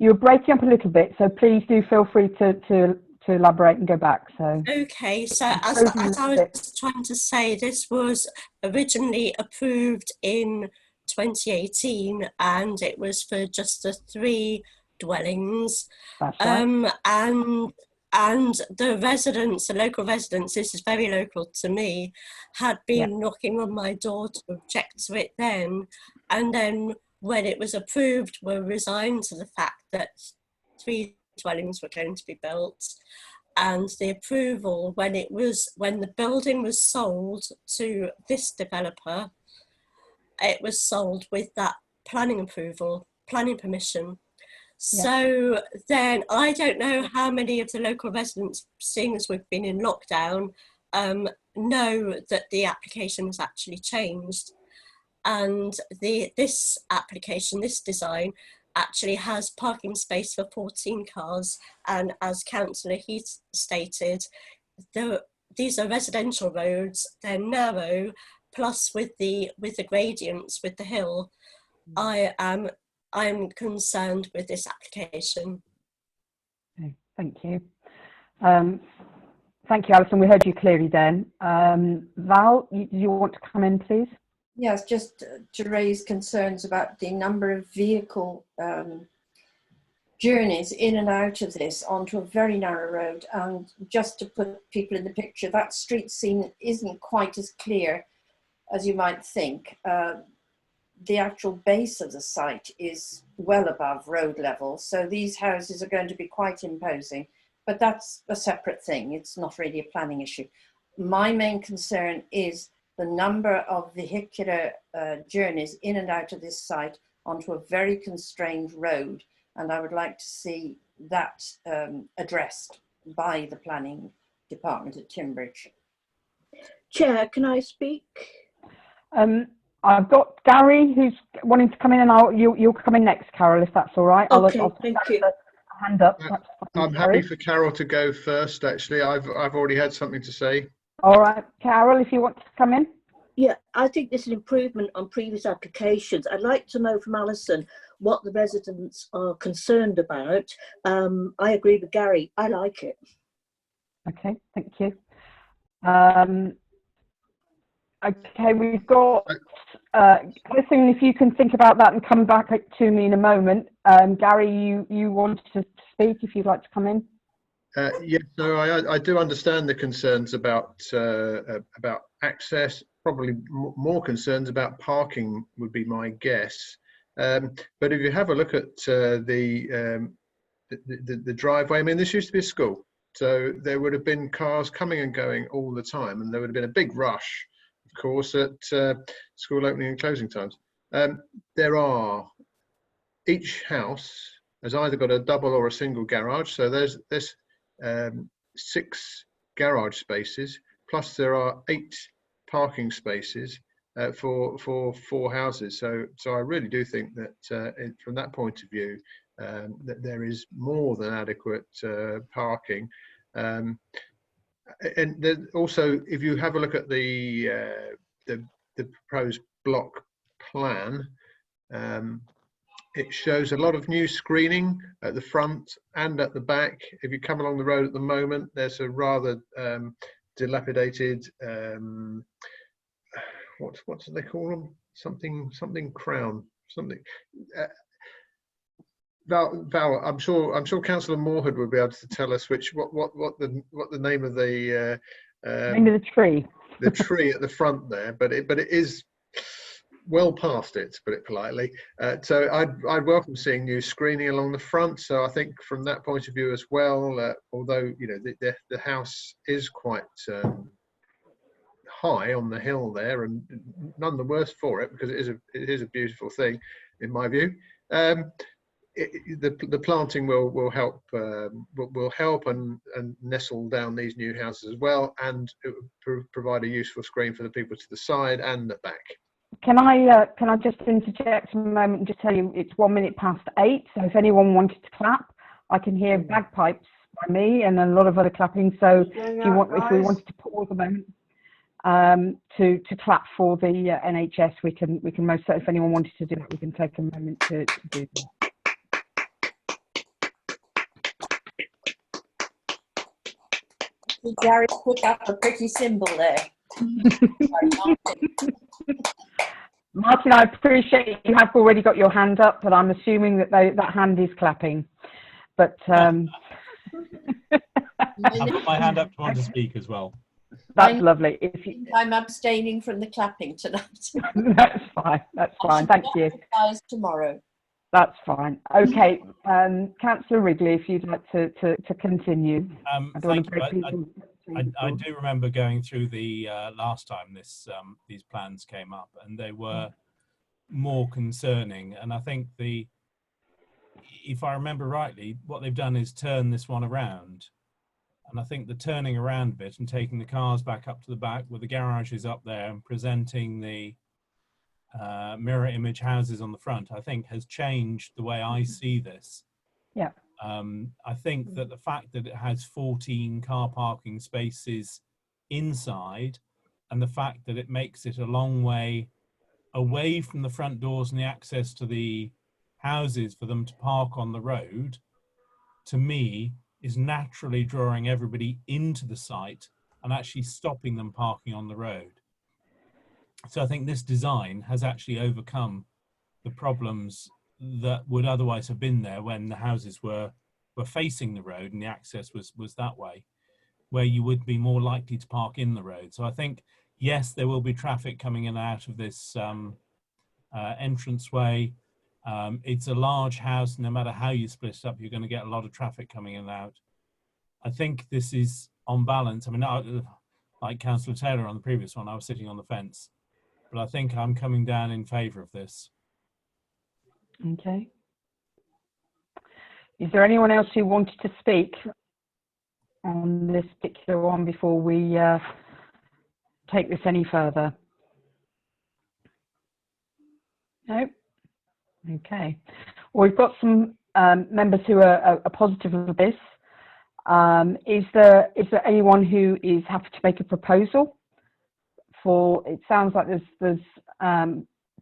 were breaking up a little bit, so please do feel free to elaborate and go back. So okay, so as I was trying to say, this was originally approved in 2018, and it was for just the 3 dwellings. That's right. And and the residents, the local residents, this is very local to me, had been knocking on my door to object to it then. And then when it was approved, were resigned to the fact that 3 dwellings were going to be built. And the approval, when the building was sold to this developer, it was sold with that planning approval, planning permission. So then I don't know how many of the local residents, seeing as we've been in lockdown, know that the application has actually changed. And this application, this design, actually has parking space for 14 cars. And as Councillor Heath stated, these are residential roads, they're narrow, plus with the gradients, with the hill. I'm concerned with this application. Okay, thank you. Thank you, Alison. We heard you clearly then. Val, you want to come in, please? Yes, just to raise concerns about the number of vehicle journeys in and out of this onto a very narrow road. And just to put people in the picture, that street scene isn't quite as clear as you might think. The actual base of the site is well above road level, so these houses are going to be quite imposing, but that's a separate thing. It's not really a planning issue. My main concern is the number of vehicular journeys in and out of this site onto a very constrained road, and I would like to see that addressed by the planning department at Timbridge. Chair, can I speak? I've got Gary who's wanting to come in, and you'll come in next, Carol, if that's all right. Okay, I'll thank you. Hand up. I'm happy for Carol to go first. Actually, I've already had something to say. All right, Carol, if you want to come in. Yeah, I think this is an improvement on previous applications. I'd like to know from Alison what the residents are concerned about. I agree with Gary. I like it. Okay, thank you. Okay, we've got Alison, if you can think about that and come back to me in a moment. Gary, you wanted to speak, if you'd like to come in. Yes, no, I do understand the concerns about access. Probably more concerns about parking would be my guess. But if you have a look at the driveway, I mean, this used to be a school, so there would have been cars coming and going all the time, and there would have been a big rush, of course, at school opening and closing times. Each house has either got a double or a single garage, so there's 6 garage spaces, plus there are 8 parking spaces for 4 houses. So I really do think that from that point of view, that there is more than adequate parking. And then also, if you have a look at the proposed block plan, it shows a lot of new screening at the front and at the back. If you come along the road at the moment, there's a rather dilapidated, what do they call them? Something crown, something. Val, I'm sure Councillor Moorhood would be able to tell us what the name of the Name of the tree. The tree at the front there, but it is well past it, to put it politely. So I'd welcome seeing new screening along the front. So I think from that point of view as well, although the house is quite high on the hill there, and none the worse for it, because it is a beautiful thing in my view. The planting will help and nestle down these new houses as well, and it will provide a useful screen for the people to the side and the back. Can I just interject a moment and just tell you it's 8:01, so if anyone wanted to clap, I can hear bagpipes by me and a lot of other clapping. So if we wanted to pause a moment to clap for the NHS, we can most certainly, if anyone wanted to do it, we can take a moment to do that. Gary put up a pretty symbol there. Martin, I appreciate you have already got your hand up, but I'm assuming that that hand is clapping. But I've got my hand up to want to speak as well. That's lovely. If you, I'm abstaining from the clapping tonight. that's fine. That's fine. Thank you. Tomorrow. That's fine. Okay, Councillor Wrigley, if you'd like to continue. I don't want to break people. I do remember going through the last time these plans came up, and they were more concerning. And I think if I remember rightly, what they've done is turn this one around. And I think the turning around bit and taking the cars back up to the back with the garages up there and presenting the mirror image houses on the front, I think has changed the way I see this. Yeah. I think that the fact that it has 14 car parking spaces inside, and the fact that it makes it a long way away from the front doors and the access to the houses for them to park on the road, to me, is naturally drawing everybody into the site and actually stopping them parking on the road. So I think this design has actually overcome the problems that would otherwise have been there when the houses were facing the road and the access was that way, where you would be more likely to park in the road. So I think, yes, there will be traffic coming in and out of this entranceway. It's a large house. No matter how you split it up, you're going to get a lot of traffic coming in and out. I think this is on balance. I mean, like Councillor Taylor on the previous one, I was sitting on the fence, but I think I'm coming down in favour of this. Okay. Is there anyone else who wanted to speak on this particular one before we take this any further? No? Okay. Well, we've got some members who are positive of this. Is there anyone who is happy to make a proposal? It sounds like there's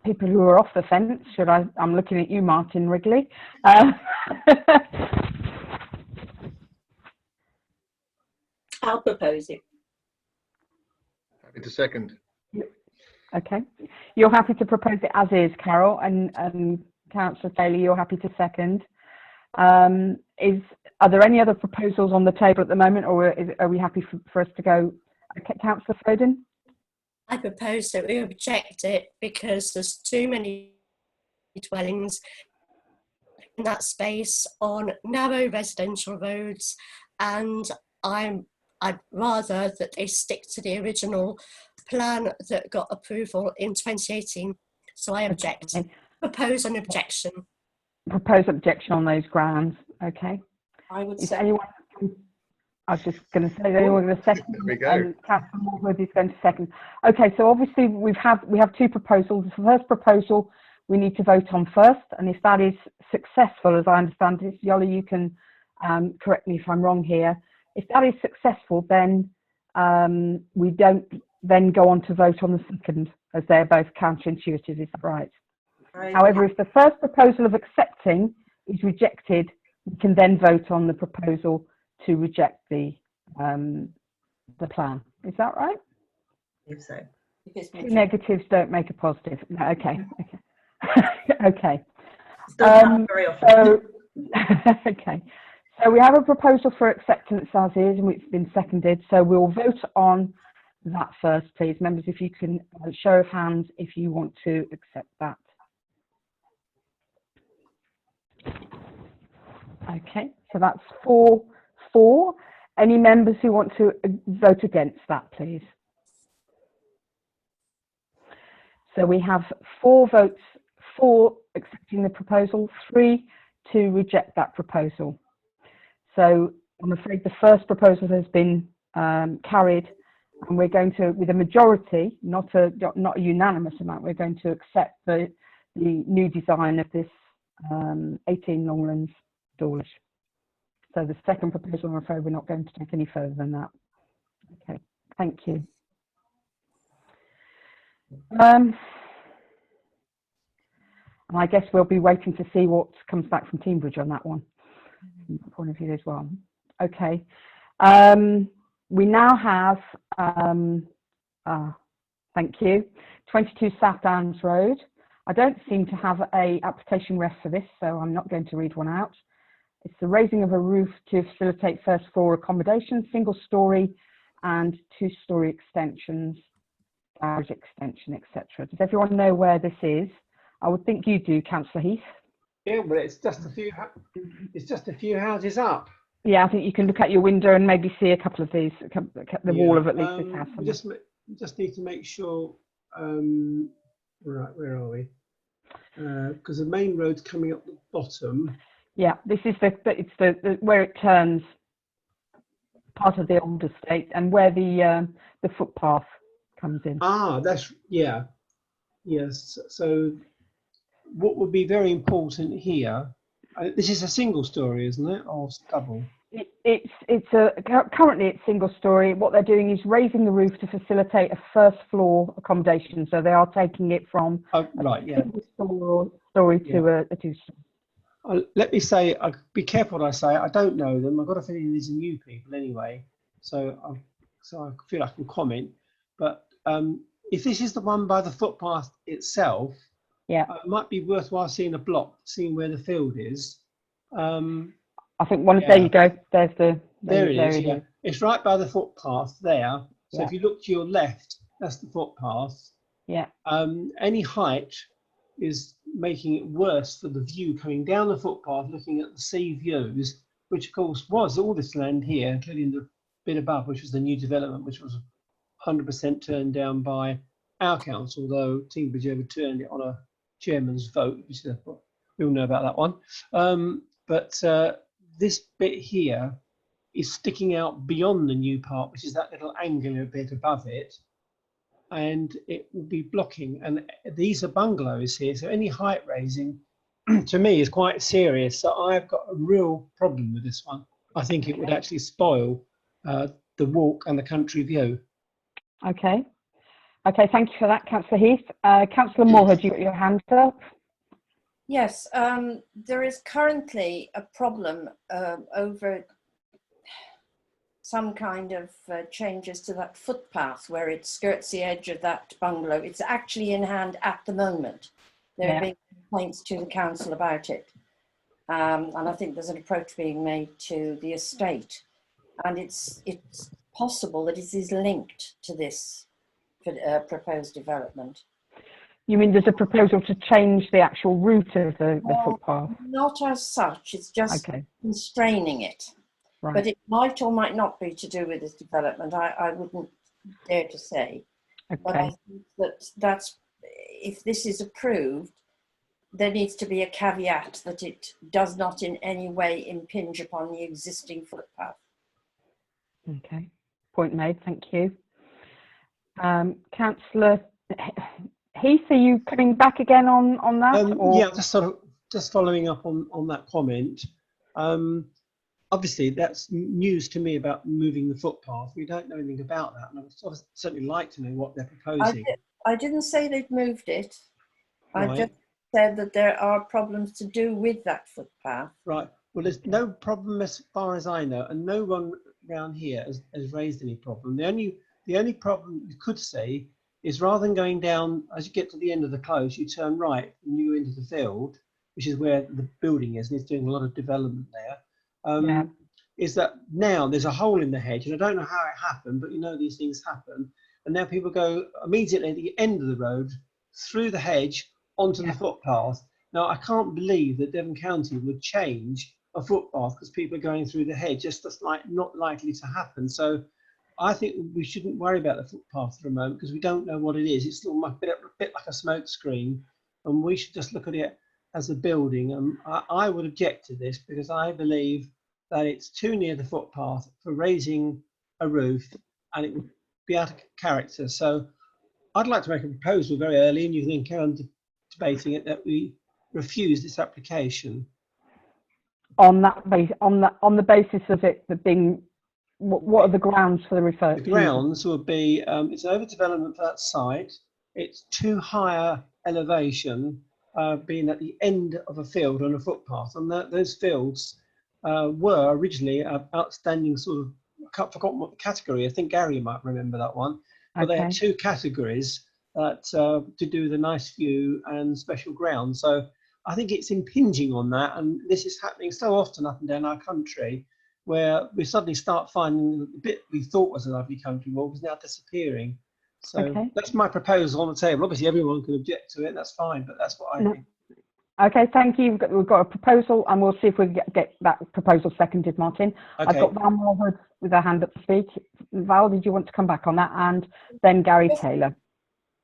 people who are off the fence. I'm looking at you, Martin Wrigley. I'll propose it. Happy to second. Okay. You're happy to propose it as is, Carol, and Councillor Taylor, you're happy to second. Are there any other proposals on the table at the moment, or are we happy for us to go? Okay, Councillor Foden? I propose that we reject it because there's too many dwellings in that space on narrow residential roads, and I'd rather that they stick to the original plan that got approval in 2018. So I object. Okay. Propose an objection. Propose objection on those grounds. Okay. I would Is say. anyone? I was just going to say, anyone going to second? There we go. Councillor Morwood is going to second. Okay, so obviously we have two proposals. The first proposal we need to vote on first, and if that is successful, as I understand it, Yoli, you can correct me if I'm wrong here. If that is successful, then we don't then go on to vote on the second, as they're both counterintuitive. Is that right? However, if the first proposal of accepting is rejected, we can then vote on the proposal to reject the plan. Is that right? I believe so. Two negatives don't make a positive. No, okay. Okay. Very often. Okay. So we have a proposal for acceptance as is, and it's been seconded. So we'll vote on that first, please. Members, if you can show of hands if you want to accept that. Okay, so that's 4-4. Any members who want to vote against that, please? So we have 4 votes for accepting the proposal, 3 to reject that proposal. So I'm afraid the first proposal has been carried, and we're going to, with a majority, not a unanimous amount, we're going to accept the new design of this 18 Longlands Dawlish. So the second proposal, I'm afraid we're not going to take any further than that. Okay, thank you. And I guess we'll be waiting to see what comes back from Teambridge on that one, from that point of view as well. Okay, we now have, thank you, 22 South Downs Road. I don't seem to have a application ref for this, so I'm not going to read one out. It's the raising of a roof to facilitate first floor accommodation, single story and 2-story extensions, garage extension, etc. Does everyone know where this is? I would think you do, Councillor Heath. Yeah, but it's just a few. It's just a few houses up. Yeah, I think you can look out your window and maybe see a couple of these, the wall of at least this house. We just need to make sure. Right, where are we? Because the main road's coming up the bottom. Yeah, this is it's the where it turns, part of the old estate, and where the footpath comes in. Ah, that's yes. So what would be very important here? This is a single story, isn't it, or double? Currently it's single story. What they're doing is raising the roof to facilitate a first floor accommodation. So they are taking it from a single story to a 2-story. Let me say, be careful what I say. I don't know them. I've got a feeling these are new people anyway, so I feel I can comment. But if this is the one by the footpath itself, yeah, it might be worthwhile seeing a block, seeing where the field is. I think there you go. There's there it is. Yeah, it's right by the footpath there. So if you look to your left, that's the footpath. Yeah. Any height is making it worse for the view coming down the footpath, looking at the sea views, which of course was all this land here, including the bit above, which was the new development, which was 100% turned down by our council, although Tingbridge overturned it on a chairman's vote, which is we all know about that one. But this bit here is sticking out beyond the new part, which is that little angular bit above it, and it will be blocking. And these are bungalows here, so any height raising to me is quite serious. So I've got a real problem with this one. I think it would actually spoil the walk and the country view. Okay, thank you for that, Councillor Heath. Councillor Moore, had you got your hand up? Yes, there is currently a problem over some kind of changes to that footpath where it skirts the edge of that bungalow. It's actually in hand at the moment. There have been complaints to the council about it. And I think there's an approach being made to the estate. And it's possible that it is linked to this proposed development. You mean there's a proposal to change the actual route of the footpath? Not as such, it's just constraining it. Right. But it might or might not be to do with this development. I wouldn't dare to say. Okay. But I think that's if this is approved, there needs to be a caveat that it does not in any way impinge upon the existing footpath. Okay, point made, thank you. Councillor Heath, are you coming back again on that? Yeah, just following up on that comment. Obviously, that's news to me about moving the footpath. We don't know anything about that, and I'd certainly like to know what they're proposing. I didn't say they'd moved it. Right. I just said that there are problems to do with that footpath. Right. Well, there's no problem as far as I know, and no one around here has raised any problem. The only problem you could say is rather than going down, as you get to the end of the close, you turn right and you go into the field, which is where the building is, and it's doing a lot of development there. Is that now there's a hole in the hedge, and I don't know how it happened, but you know these things happen, and now people go immediately at the end of the road through the hedge onto the footpath. Now I can't believe that Devon County would change a footpath because people are going through the hedge. Just that's not likely to happen. So I think we shouldn't worry about the footpath for a moment because we don't know what it is. It's still a bit like a smoke screen, and we should just look at it as a building. And I would object to this because I believe that it's too near the footpath for raising a roof, and it would be out of character. So I'd like to make a proposal very early, and you can then carry on debating it, that we refuse this application. On the basis of it being, what are the grounds for the referral? The grounds would be it's an overdevelopment for that site. It's too higher elevation, being at the end of a field on a footpath, and those fields were originally outstanding sort of, I've forgotten what the category. I think Gary might remember that one. But they had two categories that to do with a nice view and special ground. So I think it's impinging on that, and this is happening so often up and down our country, where we suddenly start finding the bit we thought was a lovely country walk is now disappearing. So Okay. that's my proposal on the table. Obviously, everyone can object to it. That's fine, but that's what I think. Okay, thank you. We've got a proposal, and we'll see if we can get that proposal seconded, Martin. Okay. I've got Val Morwood with her hand up to speak. Val, did you want to come back on that? And then Gary Taylor.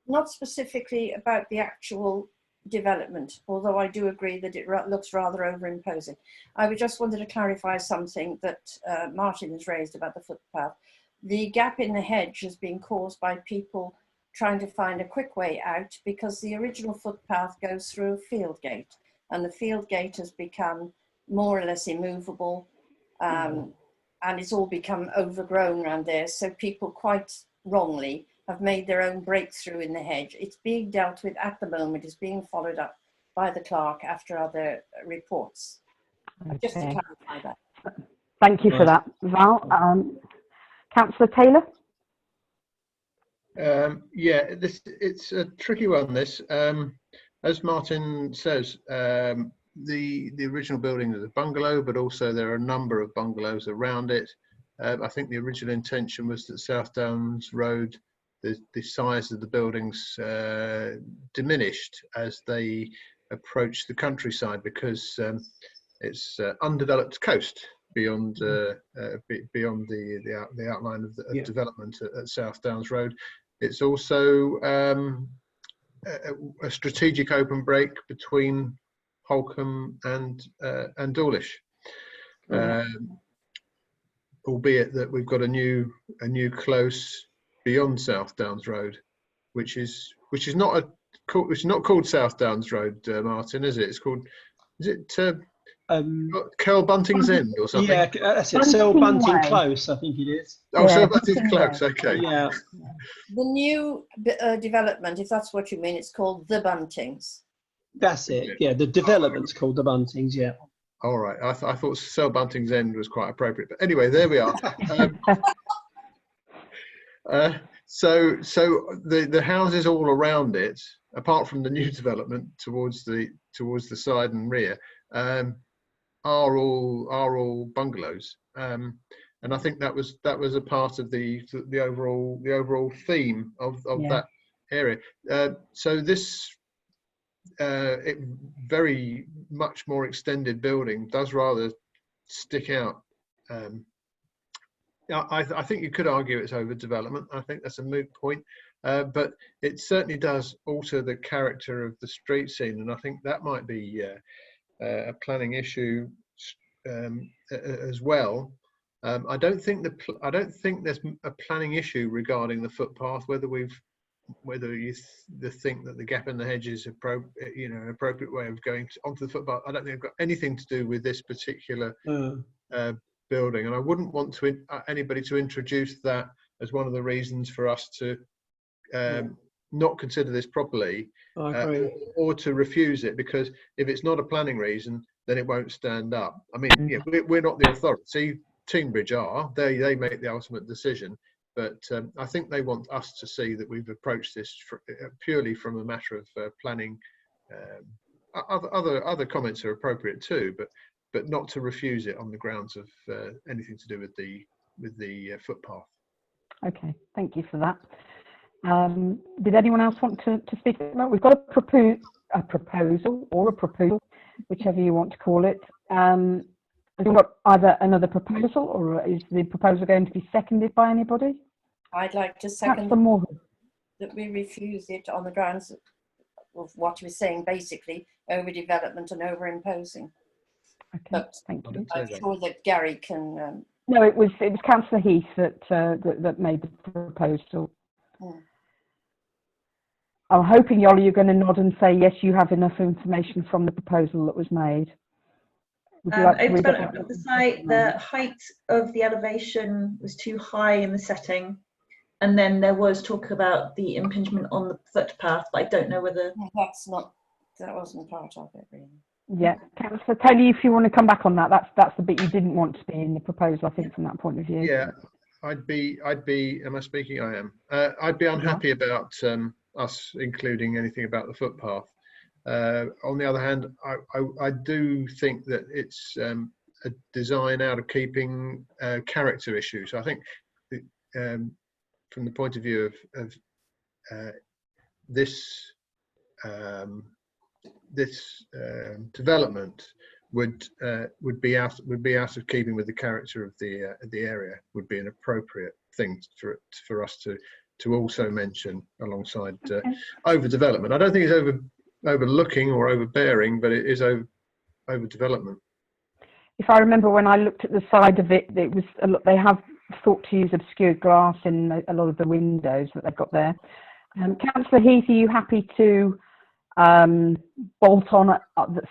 Not specifically about the actual development, although I do agree that it looks rather overimposing. I just wanted to clarify something that Martin has raised about the footpath. The gap in the hedge has been caused by people trying to find a quick way out, because the original footpath goes through a field gate, and the field gate has become more or less immovable, and it's all become overgrown around there. So people quite wrongly have made their own breakthrough in the hedge. It's being dealt with at the moment. It's being followed up by the clerk after other reports. Okay. Just to clarify that. Thank you for that, Val. Councillor Taylor? Yeah, it's a tricky one, this. As Martin says, the original building is a bungalow, but also there are a number of bungalows around it. I think the original intention was that South Downs Road, the size of the buildings diminished as they approached the countryside, because it's undeveloped coast beyond beyond the outline of the development at South Downs Road. It's also a strategic open break between Holcombe and Dawlish. Albeit that we've got a new close beyond South Downs Road, which is not called South Downs Road, Martin, is it? It's called, is it Curl Bunting's End or something? Yeah, that's it. Sell Bunting Close, I think it is. Oh, Sell Bunting's Close. Okay. Yeah. The new development, if that's what you mean, it's called the Buntings. That's it. Yeah, the development's called the Buntings. Yeah. All right. I thought Sell Bunting's End was quite appropriate, but anyway, there we are. So the houses all around it, apart from the new development towards the side and rear, are all bungalows, and I think that was a part of the overall theme of that area. So this very much more extended building does rather stick out. I think you could argue it's overdevelopment. I think that's a moot point, but it certainly does alter the character of the street scene, and I think that might be a planning issue as well. I don't think there's a planning issue regarding the footpath. Whether you think that the gap in the hedge is an appropriate way of going onto the footpath, I don't think it's got anything to do with this particular building, and I wouldn't want anybody to introduce that as one of the reasons for us to not consider this properly, or to refuse it, because if it's not a planning reason, then it won't stand up. I mean, we're not the authority. Teignbridge are. They make the ultimate decision, but I think they want us to see that we've approached this purely from a matter of planning. Other comments are appropriate too, but not to refuse it on the grounds of anything to do with the footpath. Okay, thank you for that. Did anyone else want to speak? No, we've got a proposal, whichever you want to call it. Have you got either another proposal, or is the proposal going to be seconded by anybody? I'd like to second that we refuse it on the grounds of what you were saying, basically overdevelopment and overimposing. Okay, but thank you. I'm sure that Gary can. No, it was Councillor Heath that made the proposal. I'm hoping, Yoli, you're going to nod and say yes, you have enough information from the proposal that was made. Overdevelopment of the site, the height of the elevation was too high in the setting, and then there was talk about the impingement on the footpath, but I don't know whether that wasn't part of it really. Yeah, Councillor Taylor, if you want to come back on that, that's the bit you didn't want to be in the proposal, I think, from that point of view. Yeah, I'd be. Am I speaking? I am. I'd be unhappy about us including anything about the footpath. On the other hand, I do think that it's a design out of keeping character issue. So I think from the point of view of this development would be out of keeping with the character of the area. Would be an appropriate thing for us to also mention alongside overdevelopment. I don't think it's overlooking or overbearing, but it is overdevelopment. If I remember, when I looked at the side of it, it was they have thought to use obscured glass in a lot of the windows that they've got there. Councillor Heath, are you happy to bolt on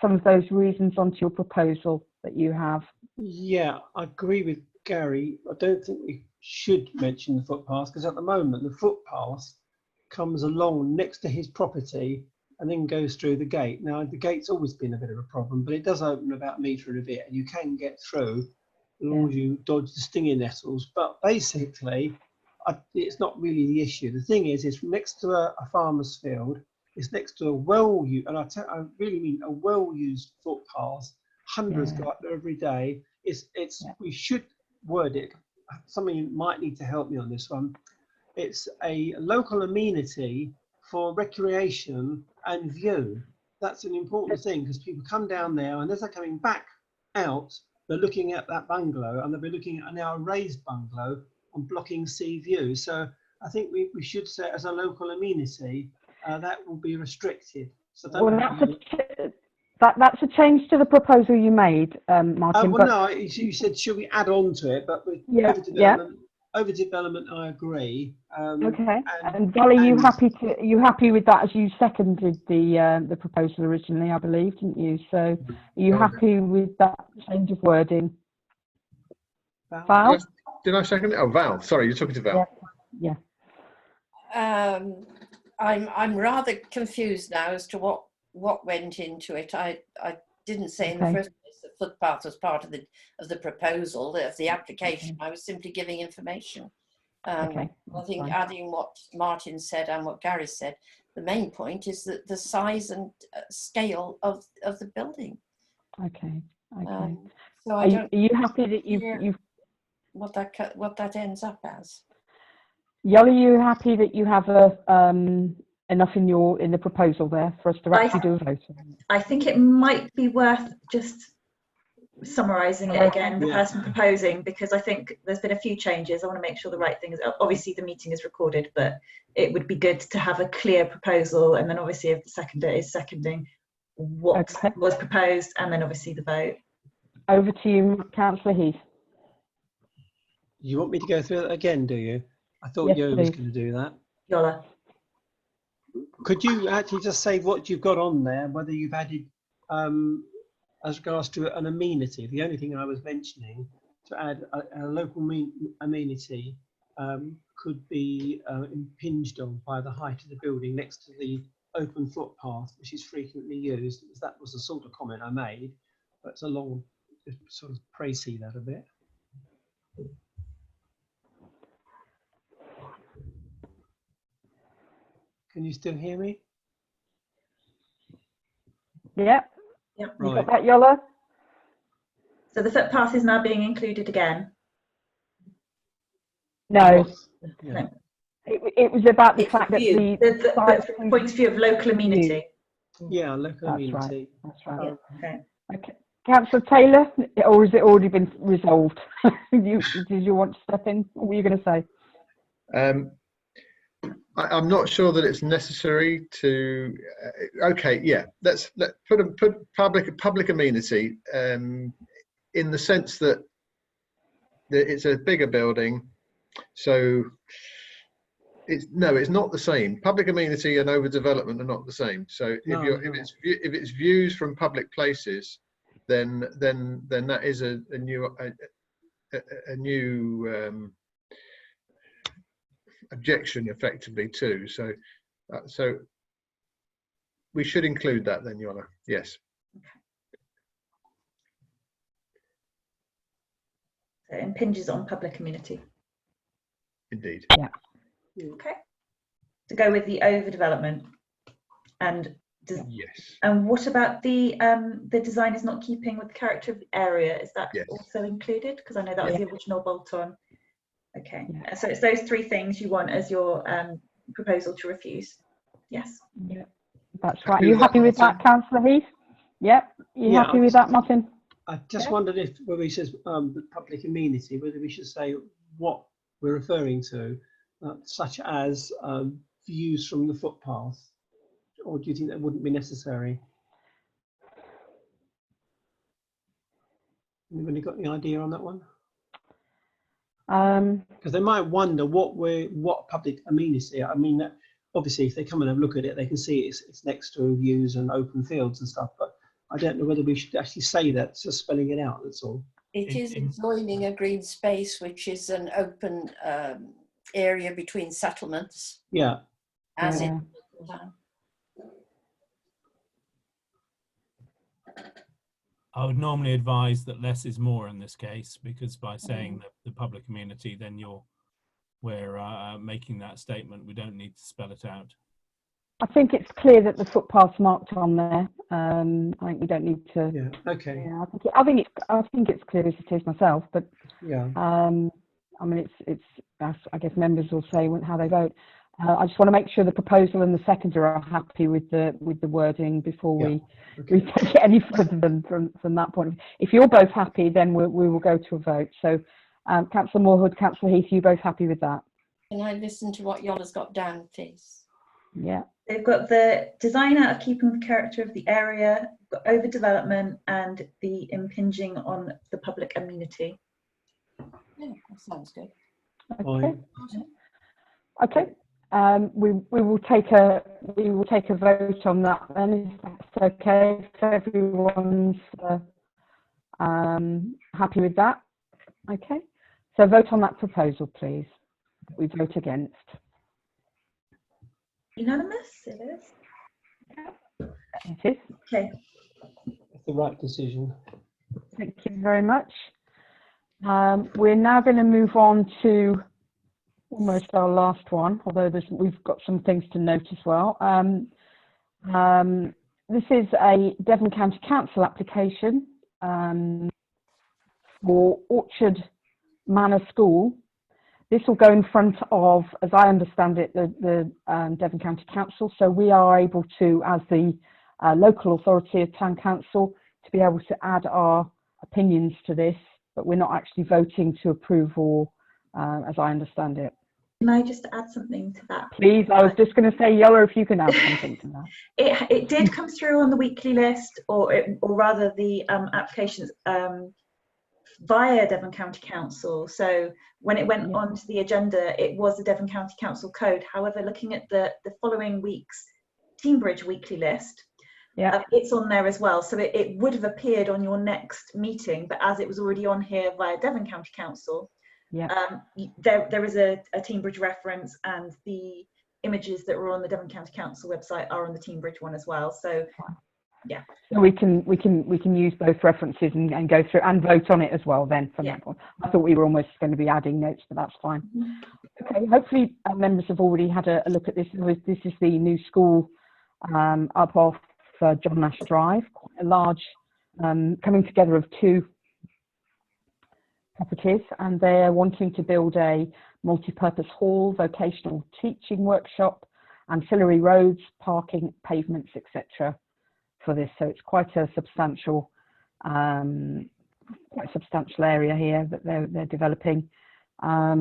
some of those reasons onto your proposal that you have? Yeah, I agree with Gary. I don't think we should mention the footpath, because at the moment the footpath comes along next to his property and then goes through the gate. Now, the gate's always been a bit of a problem, but it does open about a metre and a bit, and you can get through as long as you dodge the stinging nettles. But basically, it's not really the issue. The thing is, it's next to a farmer's field. It's next to a well-used, and I really mean a well-used footpath. Hundreds go up there every day. We should word it. Somebody might need to help me on this one. It's a local amenity for recreation and view. That's an important thing, because people come down there, and as they're coming back out, they're looking at that bungalow, and they'll be looking at now a raised bungalow and blocking sea view. So I think we should say, as a local amenity, that will be restricted. So that's a change to the proposal you made, Martin. No, you said should we add on to it, but with overdevelopment, I agree. Okay. And Dolly, you happy with that, as you seconded the proposal originally, I believe, didn't you? So are you happy with that change of wording? Val? Did I second it? Oh, Val. Sorry, you're talking to Val. Yeah. I'm rather confused now as to what went into it. I didn't say in the first place that footpath was part of the proposal, of the application. I was simply giving information. I think adding what Martin said and what Gary said, the main point is that the size and scale of the building. Okay. So are you happy that you've what that ends up as? Yoli, are you happy that you have enough in the proposal there for us to actually do a vote? I think it might be worth just summarising it again, the person proposing, because I think there's been a few changes. I want to make sure the right thing is, obviously the meeting is recorded, but it would be good to have a clear proposal, and then obviously if the seconder is seconding what was proposed, and then obviously the vote. Over to you, Councillor Heath. You want me to go through it again, do you? I thought Yola was going to do that. Yola. Could you actually just say what you've got on there, whether you've added, as regards to an amenity? The only thing I was mentioning, to add a local amenity could be impinged on by the height of the building next to the open footpath, which is frequently used. That was the sort of comment I made, but it's a long, sort of précis that a bit. Can you still hear me? Yeah. Yep. Right. You got that, Yola? So the footpath is now being included again? No. No. It was about the fact that the point of view of local amenity. Yeah, local amenity. That's right. Yeah. Okay. Councillor Taylor, or has it already been resolved? Did you want to step in? What were you going to say? I'm not sure that it's necessary to. Let's put public amenity in the sense that it's a bigger building, so it's not the same. Public amenity and overdevelopment are not the same. So if it's views from public places, then that is a new objection effectively too. So we should include that then, Yola. Yes. So it impinges on public amenity. Indeed. Yeah. Okay. To go with the overdevelopment and Yes. And what about the design is not keeping with the character of the area? Is that also included? Because I know that was the original bolt-on. Okay, so it's those three things you want as your proposal to refuse. Yes. Yeah, that's right. Are you happy with that, Councillor Heath? Yep. You happy with that, Martin? I just wondered if, when he says the public amenity, whether we should say what we're referring to, such as views from the footpath, or do you think that wouldn't be necessary? Anybody got any idea on that one? Because they might wonder what public amenity. I mean, obviously, if they come and have a look at it, they can see it's next to views and open fields and stuff. But I don't know whether we should actually say that, just spelling it out. That's all. It is joining a green space, which is an open area between settlements. Yeah. As it. I would normally advise that less is more in this case, because by saying that the public amenity, then we're making that statement. We don't need to spell it out. I think it's clear that the footpath's marked on there. I think we don't need to. Yeah. Okay. Yeah, I think it's clear as it is myself, but yeah. I mean, it's. I guess members will say how they vote. I just want to make sure the proposal and the seconder are happy with the wording before we take it any further than from that point. If you're both happy, then we will go to a vote. So, Councillor Moorhood, Councillor Heath, you both happy with that? Can I listen to what Yola's got down, please? Yeah. They've got the design out of keeping with the character of the area, got overdevelopment, and the impinging on the public amenity. Yeah, that sounds good. Okay. Okay. We will take a vote on that then, if that's okay. So everyone's happy with that. Okay. So vote on that proposal, please. We vote against. Unanimous, it is. It is. Okay. That's the right decision. Thank you very much. We're now going to move on to almost our last one, although we've got some things to note as well. This is a Devon County Council application for Orchard Manor School. This will go in front of, as I understand it, the Devon County Council. So we are able to, as the local authority of Town Council, to be able to add our opinions to this, but we're not actually voting to approve or, as I understand it. Can I just add something to that? Please, I was just going to say, Yola, if you can add something to that. It did come through on the weekly list, or rather the applications via Devon County Council. So when it went onto the agenda, it was the Devon County Council code. However, looking at the following week's Teambridge weekly list, it's on there as well. So it would have appeared on your next meeting, but as it was already on here via Devon County Council, there is a Teambridge reference, and the images that were on the Devon County Council website are on the Teambridge one as well. So yeah, so we can use both references and go through and vote on it as well then from that point. I thought we were almost going to be adding notes, but that's fine. Okay, hopefully members have already had a look at this. This is the new school up off John Nash Drive, quite a large coming together of two properties, and they're wanting to build a multi-purpose hall, vocational teaching workshop, ancillary roads, parking, pavements, etc. for this. So it's quite a substantial area here that they're developing. I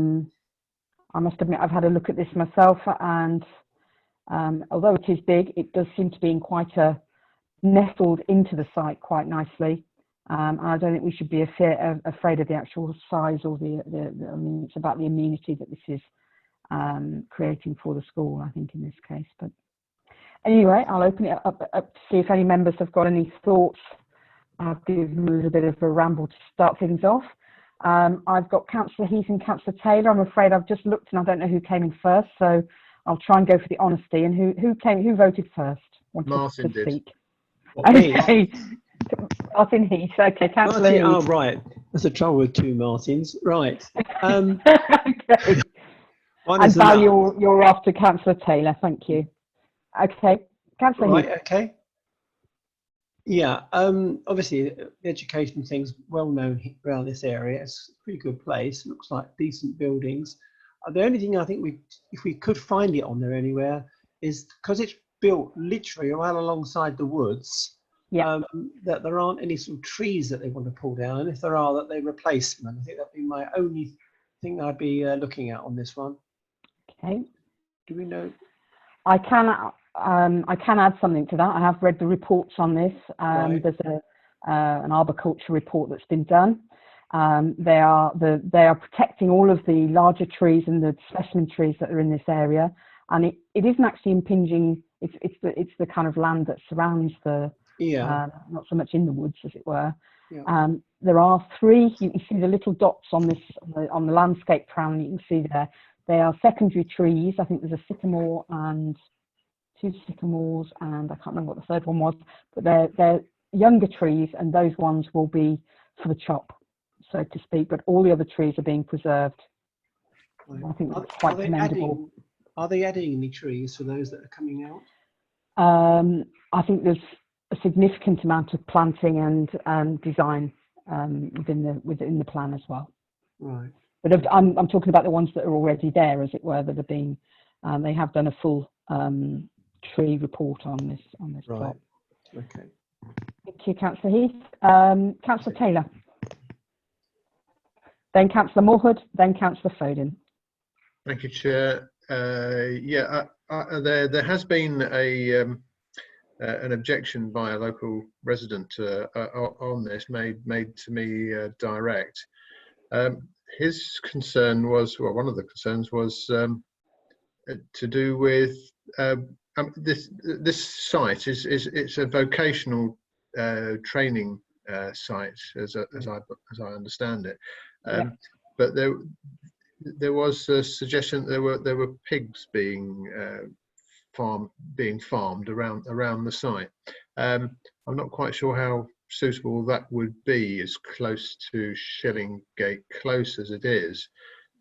must admit I've had a look at this myself, and although it is big, it does seem to be in quite a nestled into the site quite nicely. I don't think we should be afraid of the actual size or I mean, it's about the amenity that this is creating for the school, I think, in this case. But anyway, I'll open it up to see if any members have got any thoughts. I'll give them a little bit of a ramble to start things off. I've got Councillor Heath and Councillor Taylor. I'm afraid I've just looked and I don't know who came in first, so I'll try and go for the honesty. And who voted first? Martin did. Okay. Martin Heath. Okay, Councillor Heath. Oh, right. That's the trouble with two Martins. Right. Okay. And Val, you're after Councillor Taylor. Thank you. Okay. Councillor Right, Heath. okay. Yeah, obviously the education thing's well known around this area. It's a pretty good place. Looks like decent buildings. The only thing I think if we could find it on there anywhere, is because it's built literally right alongside the woods. Yeah. That there aren't any sort of trees that they want to pull down, and if there are, that they replace them. I think that'd be my only thing I'd be looking at on this one. Okay. Do we know? I can add something to that. I have read the reports on this. Right. There's an arboriculture report that's been done. They are protecting all of the larger trees and the specimen trees that are in this area, and it isn't actually impinging. It's the kind of land that surrounds the not so much in the woods, as it were. Yeah. There are 3. You can see the little dots on this on the landscape plan. You can see there. They are secondary trees. I think there's a sycamore and 2 sycamores, and I can't remember what the third one was. But they're younger trees, and those ones will be for the chop, so to speak. But all the other trees are being preserved. Right. I think that's quite commendable. Are they adding any trees for those that are coming out? I think there's a significant amount of planting and design within the plan as well. Right. But I'm talking about the ones that are already there, as it were, that are being. They have done a full tree report on this Right. plot. Okay. Thank you, Councillor Heath. Councillor Taylor. Then Councillor Moorhood. Then Councillor Foden. Thank you, Chair. There has been an objection by a local resident on this made to me direct. His concern was, well, one of the concerns was to do with this site it's a vocational training site, as I understand it. But there was a suggestion that there were pigs being farmed around the site. I'm not quite sure how suitable that would be, as close to Shillingate Close as it is.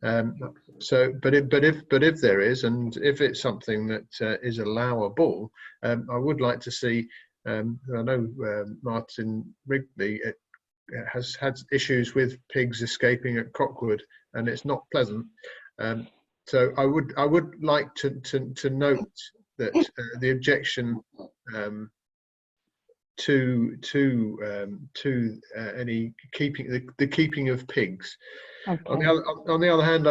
But if there is, and if it's something that is allowable, I would like to see. I know Martin Wrigley has had issues with pigs escaping at Cockwood, and it's not pleasant. So I would like to note that the objection to any keeping of pigs. Okay. On the other hand,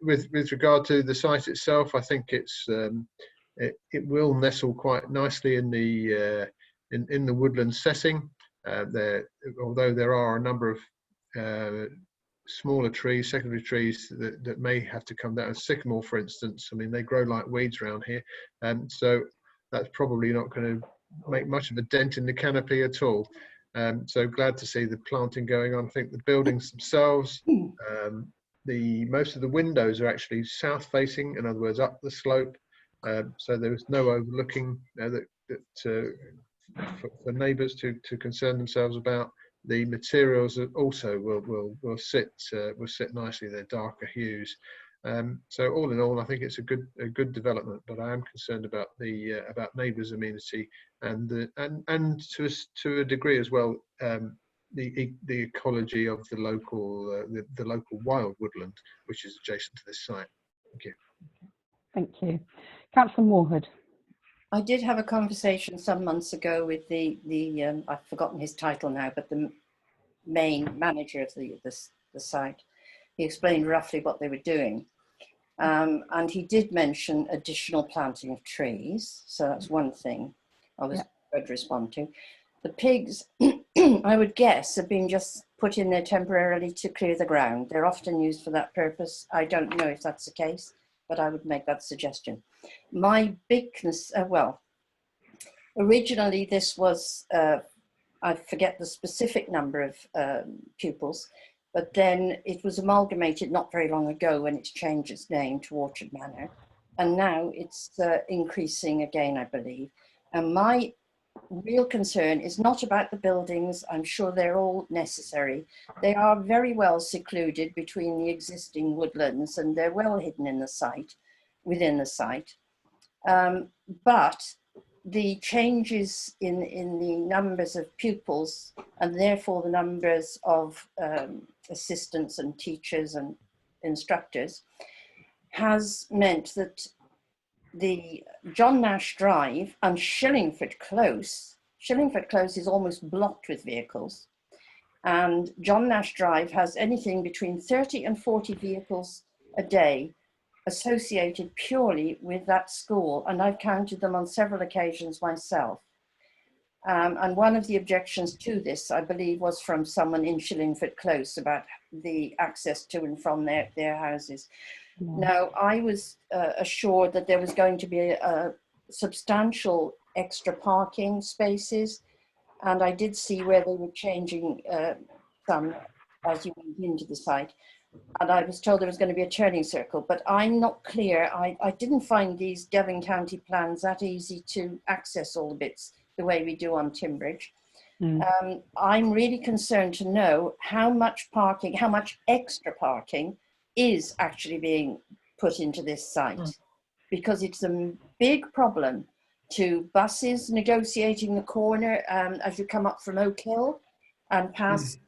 with regard to the site itself, I think it will nestle quite nicely in the woodland setting. Although there are a number of smaller trees, secondary trees that may have to come down. Sycamore, for instance, I mean, they grow like weeds around here, and so that's probably not going to make much of a dent in the canopy at all. So glad to see the planting going on. I think the buildings themselves, most of the windows are actually south facing, in other words, up the slope. So there was no overlooking for neighbours to concern themselves about. The materials also will sit nicely. They're darker hues. So all in all, I think it's a good development. But I am concerned about about neighbours' amenity and to a degree as well the ecology of the local wild woodland which is adjacent to this site. Thank you. Thank you, Councillor Moorhood. I did have a conversation some months ago with the I've forgotten his title now, but the main manager of the site. He explained roughly what they were doing. And he did mention additional planting of trees. So that's one thing I was going to respond to. The pigs, I would guess, have been just put in there temporarily to clear the ground. They're often used for that purpose. I don't know if that's the case, but I would make that suggestion. My big concern, well, originally this was, I forget the specific number of pupils, but then it was amalgamated not very long ago when it's changed its name to Orchard Manor. And now it's increasing again, I believe. And my real concern is not about the buildings. I'm sure they're all necessary. They are very well secluded between the existing woodlands and they're well hidden in the site, within the site. But the changes in the numbers of pupils and therefore the numbers of assistants and teachers and instructors has meant that the John Nash Drive and Shillingford Close is almost blocked with vehicles, and John Nash Drive has anything between 30 and 40 vehicles a day associated purely with that school, and I've counted them on several occasions myself. And one of the objections to this, I believe, was from someone in Shillingford Close about the access to and from their houses. Yeah. Now, I was assured that there was going to be a substantial extra parking spaces, and I did see where they were changing some as you went into the site. And I was told there was going to be a turning circle, but I'm not clear. I didn't find these Devon County plans that easy to access all the bits the way we do on Timbridge. I'm really concerned to know how much parking, how much extra parking is actually being put into this site, because it's a big problem to buses negotiating the corner as you come up from Oak Hill and past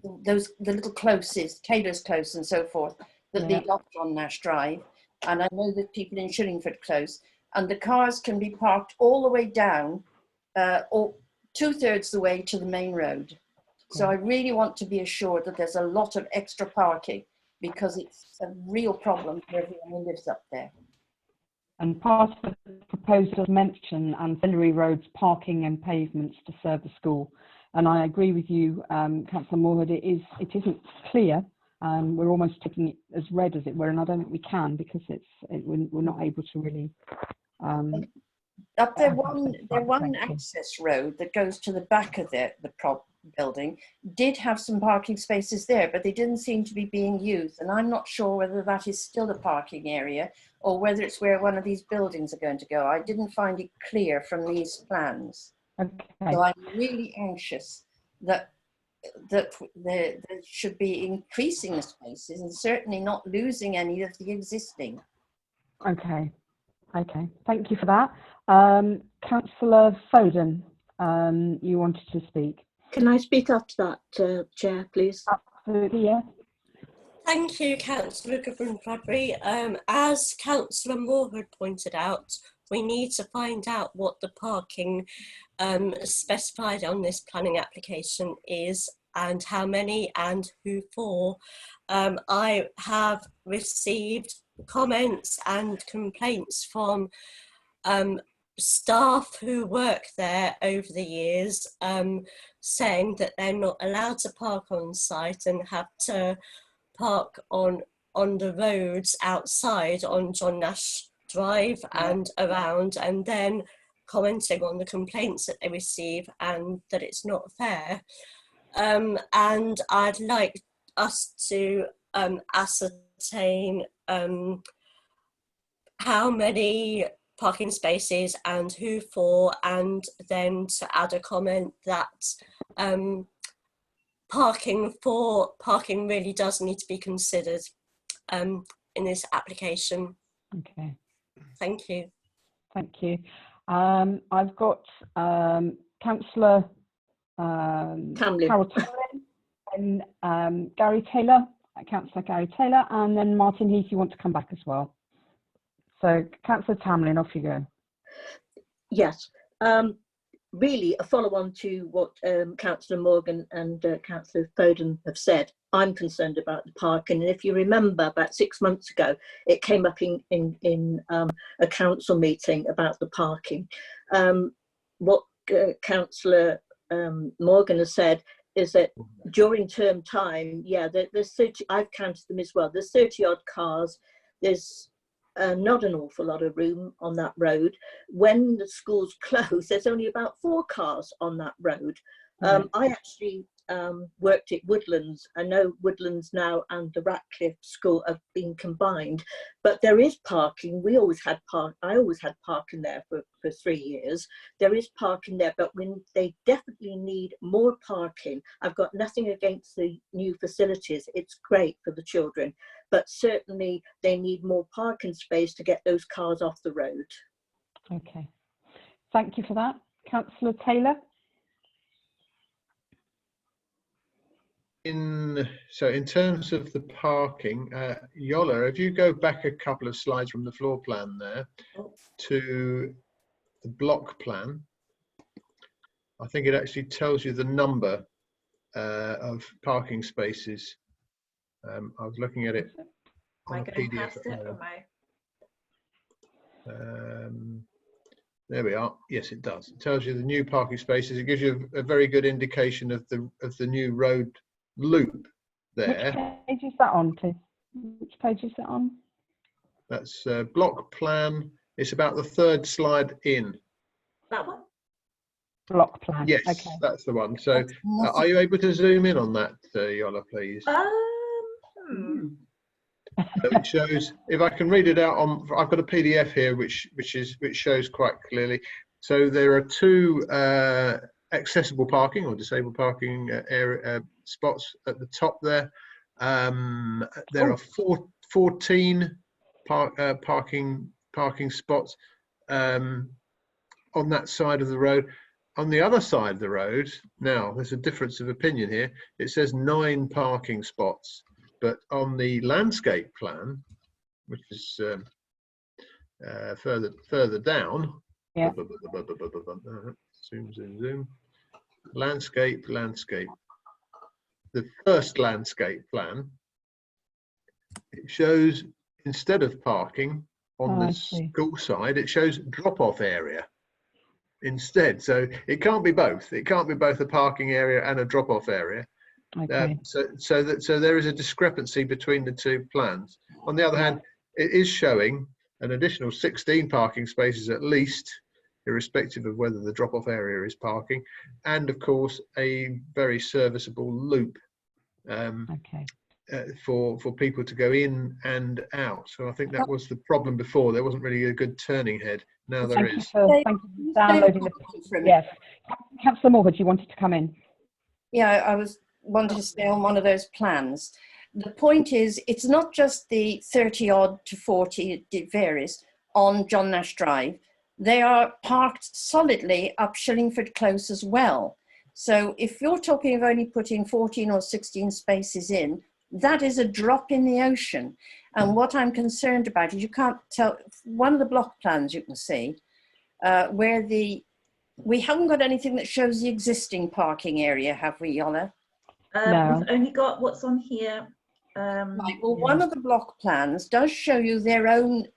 the little closes, Taylor's Close and so forth, that lead off John Nash Drive. And I know that people in Shillingford Close, and the cars can be parked all the way down, or 2/3 the way to the main road. So I really want to be assured that there's a lot of extra parking, because it's a real problem for everyone who lives up there. And part of the proposal mention ancillary roads, parking and pavements to serve the school. And I agree with you, Councillor Moorhead, it isn't clear. We're almost taking it as read, as it were, and I don't think we can, because we're not able to really. Up there, one access road that goes to the back of the building did have some parking spaces there, but they didn't seem to be being used. And I'm not sure whether that is still a parking area or whether it's where one of these buildings are going to go. I didn't find it clear from these plans. Okay. So I'm really anxious that they should be increasing the spaces and certainly not losing any of the existing. Okay. Thank you for that. Councillor Foden, you wanted to speak. Can I speak after that, Chair, please? Absolutely, yeah. Thank you, Councillor Goodwin-Bradbury. As Councillor Moorhead pointed out, we need to find out what the parking specified on this planning application is and how many and who for. I have received comments and complaints from staff who work there over the years, saying that they're not allowed to park on site and have to park on the roads outside on John Nash Drive and around, and then commenting on the complaints that they receive and that it's not fair. And I'd like us to ascertain how many parking spaces and who for, and then to add a comment that parking really does need to be considered in this application. Okay. Thank you. Thank you. I've got Councillor Carol Tamlin and Gary Taylor, Councillor Gary Taylor, and then Martin Heath, you want to come back as well. So Councillor Tamlin, off you go. Yes. Really a follow-on to what Councillor Morgan and Councillor Foden have said. I'm concerned about the parking, and if you remember, about 6 months ago, it came up in a council meeting about the parking. What Councillor Morgan has said is that during term time, there's 30. I've counted them as well. There's 30 odd cars. There's not an awful lot of room on that road. When the schools close, there's only about 4 cars on that road. I actually worked at Woodlands. I know Woodlands now and the Ratcliffe School have been combined, but there is parking. I always had parking there for 3 years. There is parking there, but when they definitely need more parking. I've got nothing against the new facilities. It's great for the children. but certainly they need more parking space to get those cars off the road. Okay, thank you for that. Councillor Taylor? So in terms of the parking, Yola, if you go back a couple of slides from the floor plan there to the block plan, I think it actually tells you the number of parking spaces. I was looking at it on a PDF. There we are. Yes, it does. It tells you the new parking spaces. It gives you a very good indication of the new road loop there. Which page is that on, please? Which page is that on? That's block plan. It's about the third slide in. That one? Block plan. Yes, okay. That's the one. So are you able to zoom in on that, Yola, please? So it shows, if I can read it out on, I've got a PDF here which shows quite clearly. So there are two accessible parking or disabled parking area spots at the top there. There are 14 parking spots on that side of the road. On the other side of the road, now there's a difference of opinion here. It says 9 parking spots, but on the landscape plan, which is further down, yeah. Zoom. Landscape. The first landscape plan, it shows, instead of parking on the school side, it shows drop-off area instead. So it can't be both. It can't be both a parking area and a drop-off area. Okay. So there is a discrepancy between the two plans. On the other hand, it is showing an additional 16 parking spaces at least, irrespective of whether the drop-off area is parking, and of course a very serviceable loop for people to go in and out. So I think that was the problem before. There wasn't really a good turning head. Now there is. Thank you for downloading the. Yes, Councillor Morwood, you wanted to come in. Yeah, I wanted to stay on one of those plans. The point is, it's not just the 30 odd to 40, it varies, on John Nash Drive. They are parked solidly up Shillingford Close as well. So if you're talking of only putting 14 or 16 spaces in, that is a drop in the ocean. And what I'm concerned about is you can't tell, one of the block plans you can see, where we haven't got anything that shows the existing parking area, have we, Yola? No. We've only got what's on here. Right, well, one of the block plans does show you their own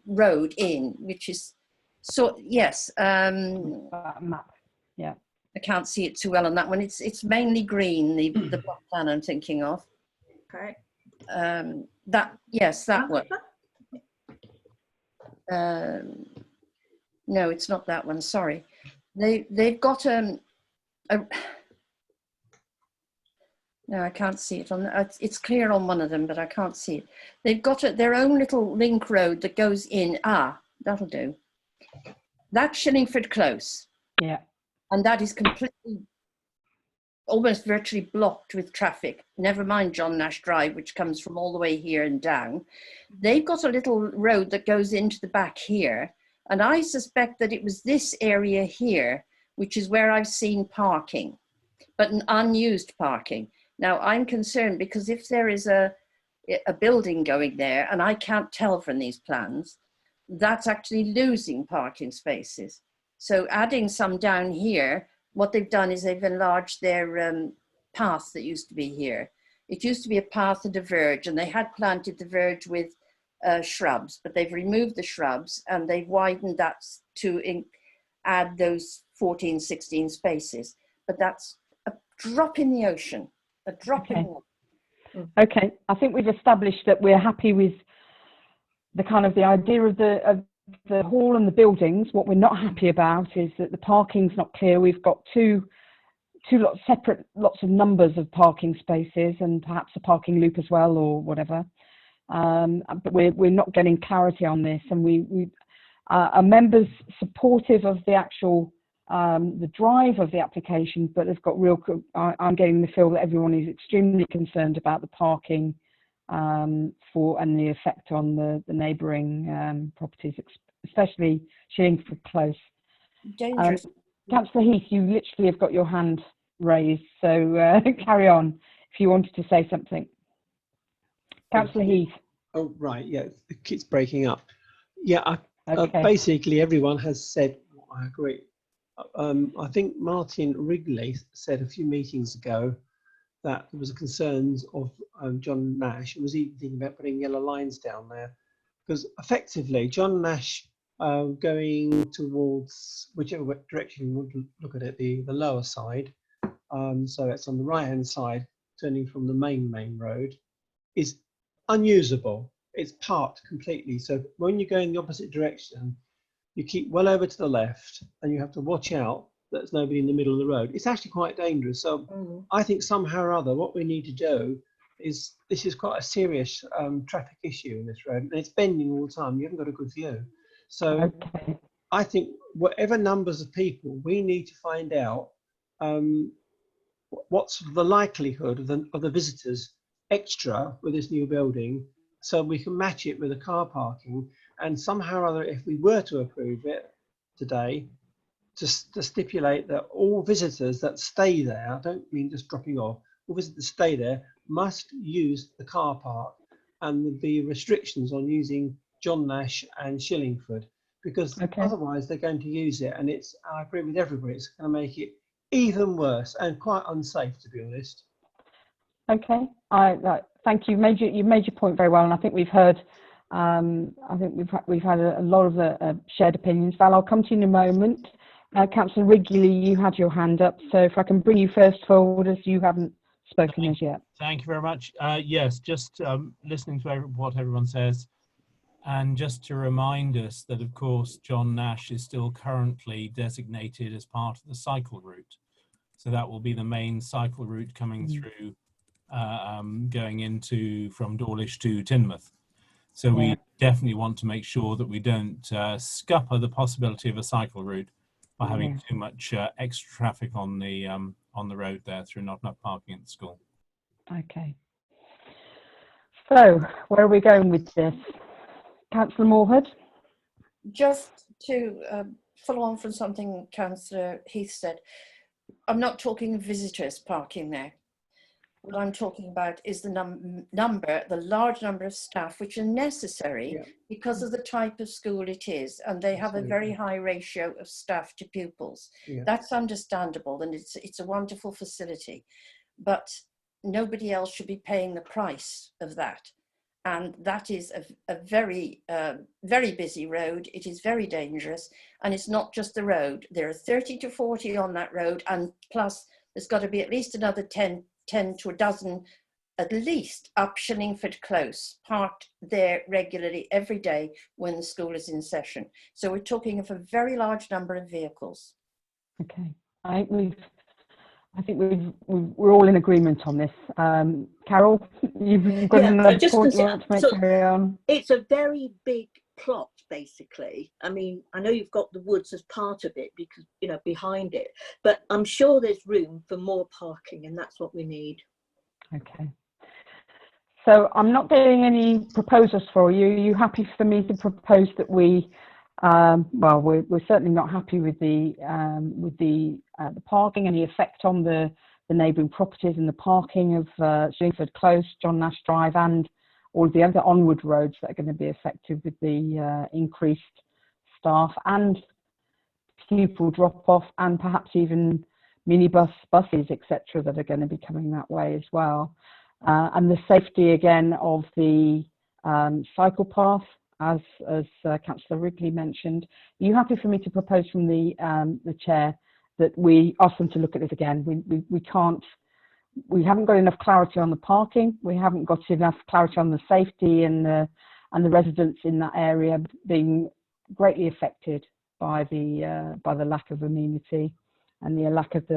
road in, which is, so yes. Map, yeah. I can't see it too well on that one. It's mainly green, the block plan I'm thinking of. Okay. That one. No, it's not that one. Sorry, they've got no, I can't see it on. It's clear on one of them, but I can't see it. They've got their own little link road that goes in. That'll do. That's Shillingford Close. Yeah. And that is completely, almost virtually blocked with traffic. Never mind John Nash Drive, which comes from all the way here and down. They've got a little road that goes into the back here. And I suspect that it was this area here, which is where I've seen parking, but an unused parking. Now I'm concerned because if there is a building going there, and I can't tell from these plans, that's actually losing parking spaces. So adding some down here, what they've done is they've enlarged their path that used to be here. It used to be a path at a verge, and they had planted the verge with shrubs, but they've removed the shrubs and they've widened that to add those 14, 16 spaces. But that's a drop in the ocean, a drop in the ocean. Okay, I think we've established that we're happy with the kind of the idea of the hall and the buildings. What we're not happy about is that the parking's not clear. We've got two separate lots of numbers of parking spaces and perhaps a parking loop as well or whatever. But we're not getting clarity on this, and we are members supportive of the actual the drive of the application, but they've got I'm getting the feel that everyone is extremely concerned about the parking and the effect on the neighbouring properties, especially Shillingford Close. Dangerous. Councillor Heath, you literally have got your hand raised, so carry on if you wanted to say something. Councillor Heath. Oh, right, yeah, it keeps breaking up. Yeah, Okay. basically everyone has said what I agree. I think Martin Wrigley said a few meetings ago that there was concerns of John Nash, and was even thinking about putting yellow lines down there, because effectively John Nash going towards whichever direction you want to look at it, the lower side, so it's on the right hand side turning from the main road, is unusable. It's parked completely, so when you go in the opposite direction you keep well over to the left and you have to watch out that there's nobody in the middle of the road. It's actually quite dangerous. So I think somehow or other what we need to do is, this is quite a serious traffic issue in this road, and it's bending all the time. You haven't got a good view. So I think whatever numbers of people, we need to find out what's the likelihood of the visitors extra with this new building, so we can match it with the car parking. And somehow or other, if we were to approve it today, to stipulate that all visitors that stay there, I don't mean just dropping off, all visitors that stay there must use the car park, and there'd be restrictions on using John Nash and Shillingford, because otherwise they're going to use it, and it's, I agree with everybody, it's going to make it even worse and quite unsafe, to be honest. Okay, thank you. You made your point very well, and I think we've heard. I think we've had a lot of shared opinions. Val, I'll come to you in a moment. Councillor Wrigley, you had your hand up, so if I can bring you first forward, as you haven't spoken as yet. Thank you very much. Yes, just listening to what everyone says, and just to remind us that, of course, John Nash is still currently designated as part of the cycle route. So that will be the main cycle route coming through, going into from Dawlish to Teignmouth. So we definitely want to make sure that we don't scupper the possibility of a cycle route by having too much extra traffic on the road there through not enough parking at the school. Okay. So where are we going with this? Councillor Moorhead? Just to follow on from something Councillor Heath said, I'm not talking visitors parking there. What I'm talking about is the the large number of staff which are necessary because of the type of school it is, and they have a very high ratio of staff to pupils. That's understandable, and it's a wonderful facility, but nobody else should be paying the price of that. And that is a very, very busy road. It is very dangerous, and it's not just the road. There are 30 to 40 on that road, and plus there's got to be at least another 10 to a dozen, at least, up Shillingford Close, parked there regularly every day when the school is in session. So we're talking of a very large number of vehicles. Okay, I think we're all in agreement on this. Carol, you've got another point you want to make? Carry on. It's a very big plot, basically. I mean, I know you've got the woods as part of it because, you know, behind it, but I'm sure there's room for more parking, and that's what we need. Okay. So I'm not getting any proposals for you. Are you happy for me to propose that we, well, we're certainly not happy with the parking and the effect on the neighbouring properties and the parking of Shillingford Close, John Nash Drive, and all the other onward roads that are going to be affected with the increased staff and pupil drop-off, and perhaps even buses, etc., that are going to be coming that way as well. And the safety again of the cycle path, as Councillor Wrigley mentioned. Are you happy for me to propose from the chair that we ask them to look at this again? We haven't got enough clarity on the parking. We haven't got enough clarity on the safety and the residents in that area being greatly affected by the lack of amenity and the lack of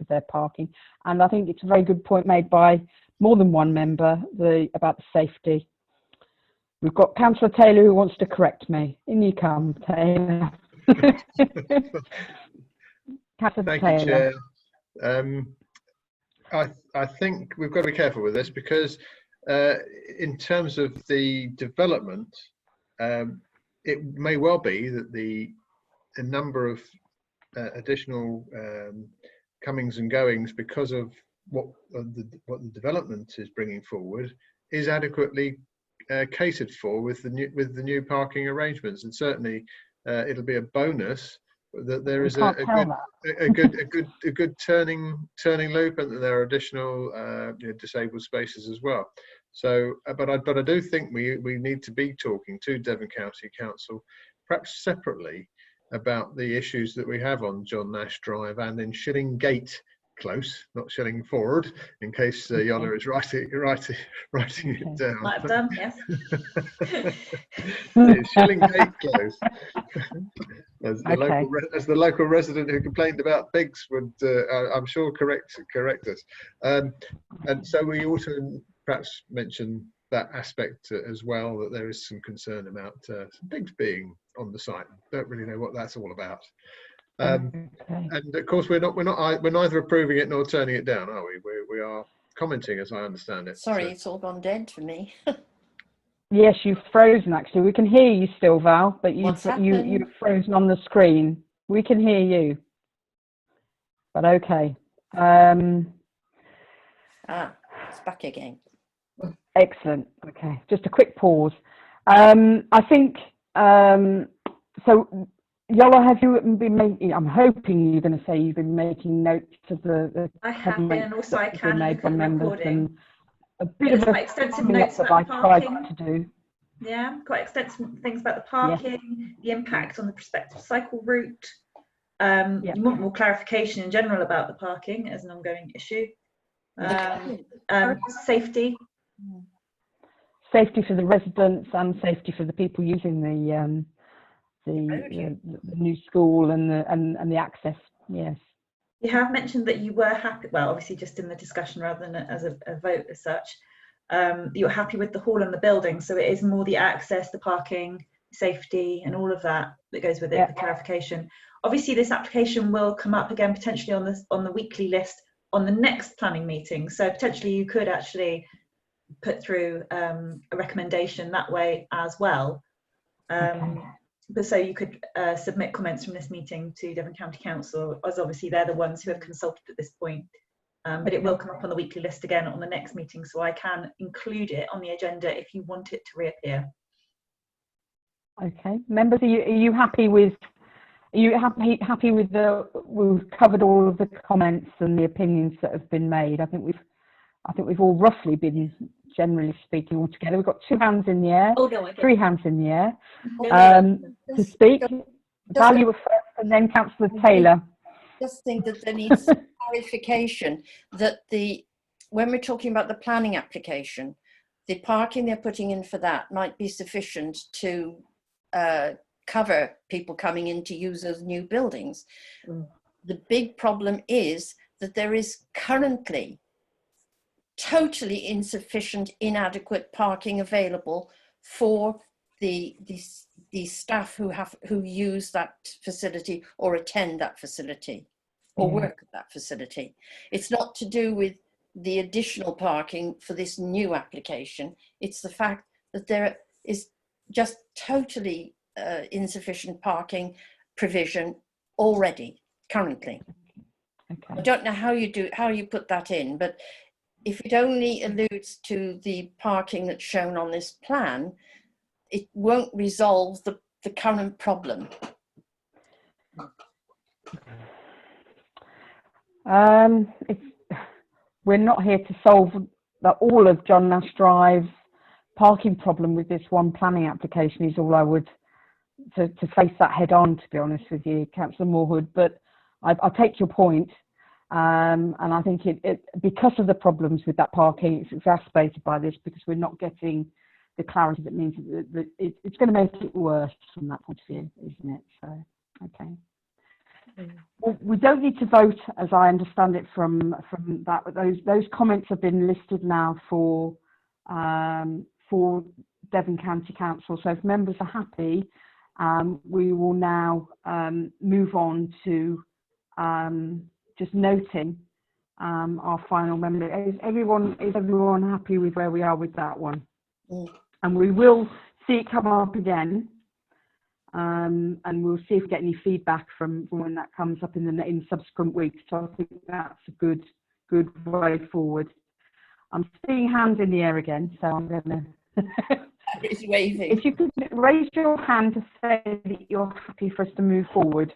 their parking. And I think it's a very good point made by more than one member about the safety. We've got Councillor Taylor who wants to correct me. In you come, Taylor. Thank you, Chair. I think we've got to be careful with this because in terms of the development, it may well be that a number of additional comings and goings because of what the development is bringing forward is adequately catered for with the new parking arrangements, and certainly it'll be a bonus that there is a good turning loop, and that there are additional disabled spaces as well. So, but I do think we need to be talking to Devon County Council, perhaps separately, about the issues that we have on John Nash Drive and in Shilling Gate Close, not Shilling Forward, in case Yola is writing it down. Might have done, yes. It's Shilling Gate Close. As the local resident who complained about pigs would, I'm sure, correct us. And so we ought to perhaps mention that aspect as well, that there is some concern about some pigs being on the site. Don't really know what that's all about. And of course, we're neither approving it nor turning it down, are we? We are commenting, as I understand it. Sorry, so. it's all gone dead for me. Yes, you've frozen actually. We can hear you still, Val, but you've frozen on the screen. We can hear you. But okay. It's back again. Excellent. Okay, just a quick pause. I think so. Yola, have you been making? I'm hoping you're going to say you've been making notes of the. I have been, and also I can look at the recording. A bit of quite extensive notes about the parking. To do. Yeah, quite extensive things about the parking, the impact on the prospective cycle route. You want more clarification in general about the parking as an ongoing issue. Safety. Safety for the residents and safety for the people using the new school and the access. Yes. You have mentioned that you were happy, well, obviously just in the discussion rather than as a vote as such, you're happy with the hall and the building, so it is more the access, the parking, safety and all of that goes with it, the clarification. Obviously this application will come up again potentially on the weekly list on the next planning meeting, so potentially you could actually put through a recommendation that way as well. But so you could submit comments from this meeting to Devon County Council, as obviously they're the ones who have consulted at this point. But it will come up on the weekly list again on the next meeting, so I can include it on the agenda if you want it to reappear. Okay, members, are you happy with? Are you happy with we've covered all of the comments and the opinions that have been made? I think we've all roughly been, generally speaking, all together. We've got 2 hands in the air, 3 hands in the air to speak. Val, you were first, and then Councillor Taylor. Just think that there needs some clarification that when we're talking about the planning application, the parking they're putting in for that might be sufficient to cover people coming in to use those new buildings. The big problem is that there is currently totally insufficient, inadequate parking available for the staff who use that facility or attend that facility or work at that facility. It's not to do with the additional parking for this new application. It's the fact that there is just totally insufficient parking provision already currently. Okay. I don't know how you put that in, but if it only alludes to the parking that's shown on this plan, it won't resolve the current problem. We're not here to solve all of John Nash Drive's parking problem with this one planning application is all I would, to face that head on, to be honest with you, Councillor Moorhood, but I take your point. And I think it because of the problems with that parking, it's exacerbated by this because we're not getting the clarity that means that it's going to make it worse from that point of view, isn't it? So, okay. Well, we don't need to vote, as I understand it from that. But those comments have been listed now for Devon County Council. So if members are happy, we will now move on to just noting our final member. Is everyone happy with where we are with that one? Mm. And we will see it come up again, and we'll see if we get any feedback from when that comes up in subsequent weeks. So I think that's a good way forward. I'm seeing hands in the air again, so I'm going to. It's waving. If you could raise your hand to say that you're happy for us to move forward,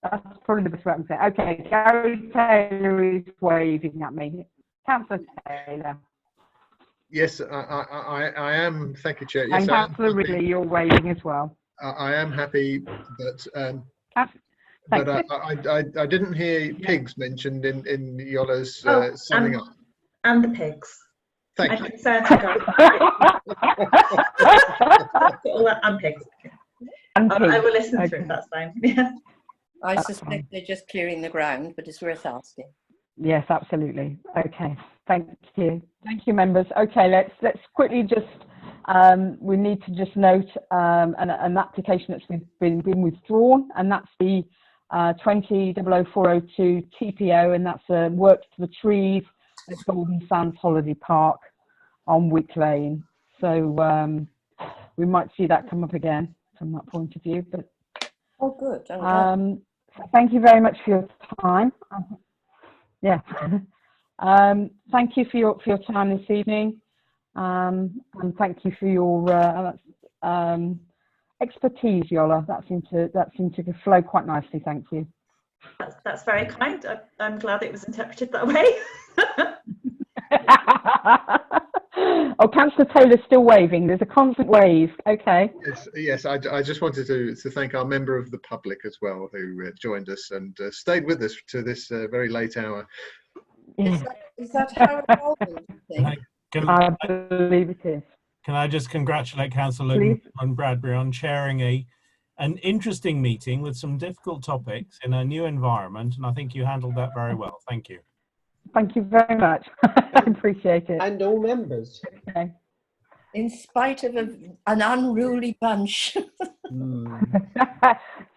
that's probably the best way I can say. Okay, Gary Taylor is waving at me. Councillor Taylor. Yes, I am. Thank you, Chair. Yes, And Councillor Ridley, you're waving as well. I am happy, but Thank you. I didn't hear pigs mentioned in Yola's summing up. And the pigs. Thank I'm you. concerned about all that and pigs. And I will listen okay. through. That's fine. Yeah. I That's suspect fine. they're just clearing the ground, but it's worth asking. Yes, absolutely. Okay, thank you. Thank you, members. Okay, let's quickly just, we need to just note an application that's been withdrawn, and that's the 20-00402 TPO, and that's work to the trees at Golden Sands Holiday Park on Wick Lane. So we might see that come up again from that point of view. But Oh, good. thank you very much for your time. Yeah. Thank you for your time this evening, and thank you for your expertise, Yola. That seemed to flow quite nicely. Thank you. That's very kind. I'm glad it was interpreted that way. Oh, Councillor Taylor's still waving. There's a constant wave. Okay. Yes. I just wanted to thank our member of the public as well, who joined us and stayed with us to this very late hour. Yeah. Is that Howard Holden, you think? I believe it is. Can I just congratulate Councillor Bradbury on chairing an interesting meeting with some difficult topics in a new environment, and I think you handled that very well. Thank you. Thank you very much. I appreciate it. And all members. Okay. In spite of an unruly bunch.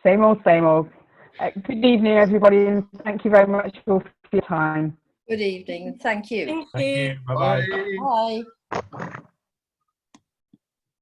Same old, same old. Good evening, everybody, and thank you very much for your time. Good evening. Thank you. Thank Thank you. you. Bye-bye. Bye.